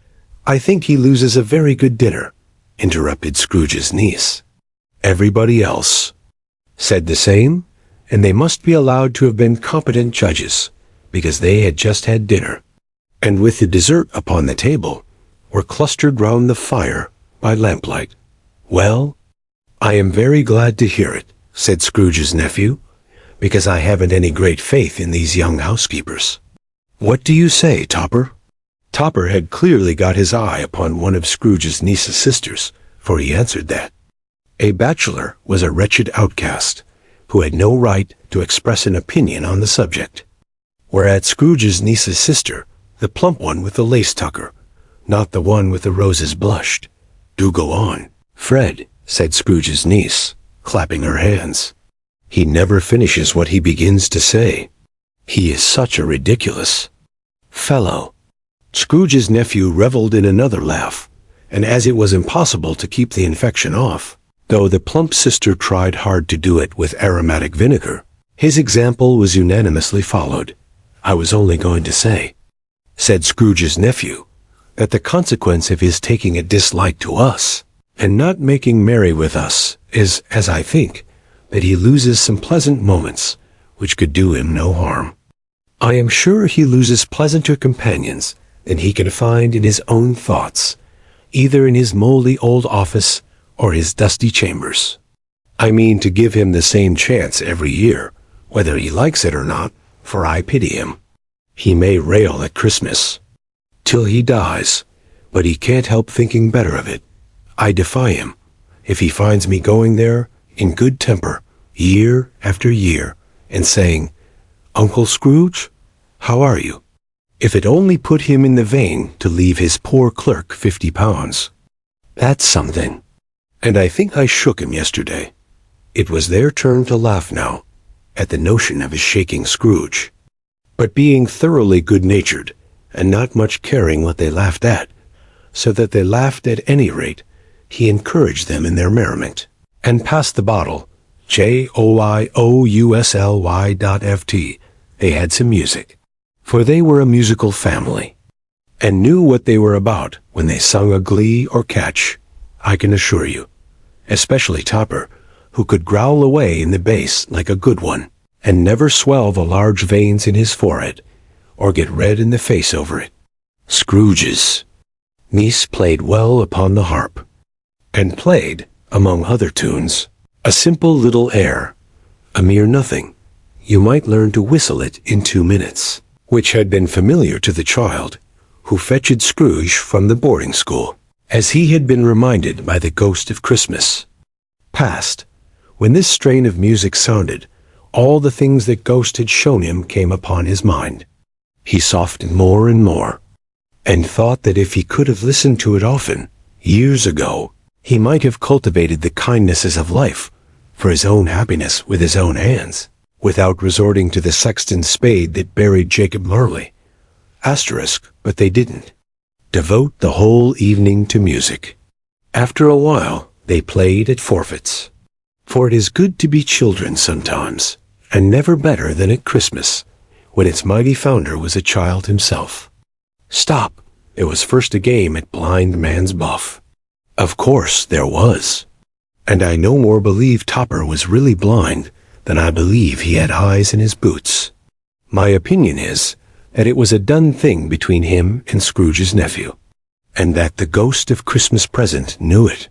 [SPEAKER 1] I think he loses a very good dinner, interrupted Scrooge's niece. Everybody else said the same, and they must be allowed to have been competent judges, because they had just had dinner, and with the dessert upon the table, were clustered round the fire by lamplight. Well, I am very glad to hear it, said Scrooge's nephew, because I haven't any great faith in these young housekeepers. What do you say, Topper? Topper had clearly got his eye upon one of Scrooge's niece's sisters, for he answered that a bachelor was a wretched outcast, who had no right to express an opinion on the subject. Whereat Scrooge's niece's sister, the plump one with the lace tucker, not the one with the roses blushed. Do go on, Fred, said Scrooge's niece, clapping her hands. He never finishes what he begins to say. He is such a ridiculous fellow. Scrooge's nephew reveled in another laugh, and as it was impossible to keep the infection off, though the plump sister tried hard to do it with aromatic vinegar, his example was unanimously followed. I was only going to say, said Scrooge's nephew, that the consequence of his taking a dislike to us, and not making merry with us, is, as I think, that he loses some pleasant moments, which could do him no harm. I am sure he loses pleasanter companions than he can find in his own thoughts, either in his moldy old office or his dusty chambers. I mean to give him the same chance every year, whether he likes it or not, for I pity him. He may rail at Christmas till he dies, but he can't help thinking better of it. I defy him, if he finds me going there in good temper, year after year, and saying, Uncle Scrooge, how are you? If it only put him in the vein to leave his poor clerk £50. That's something. And I think I shook him yesterday. It was their turn to laugh now, at the notion of his shaking Scrooge. But being thoroughly good-natured, and not much caring what they laughed at, so that they laughed at any rate, he encouraged them in their merriment, and passed the bottle, JOIOUSLY.FT. They had some music, for they were a musical family, and knew what they were about when they sung a glee or catch, I can assure you, especially Topper, who could growl away in the bass like a good one, and never swell the large veins in his forehead, or get red in the face over it. Scrooge's niece played well upon the harp, and played, among other tunes, a simple little air, a mere nothing. You might learn to whistle it in 2 minutes, which had been familiar to the child, who fetched Scrooge from the boarding school, as he had been reminded by the ghost of Christmas past. When this strain of music sounded, all the things that Ghost had shown him came upon his mind. He softened more and more, and thought that if he could have listened to it often, years ago, he might have cultivated the kindnesses of life for his own happiness with his own hands, without resorting to the sexton's spade that buried Jacob Marley. But they didn't. Devote the whole evening to music. After a while, they played at forfeits. For it is good to be children sometimes, and never better than at Christmas, when its mighty founder was a child himself. Stop! It was first a game at blind man's buff. Of course there was. And I no more believe Topper was really blind than I believe he had eyes in his boots. My opinion is that it was a done thing between him and Scrooge's nephew, and that the ghost of Christmas present knew it.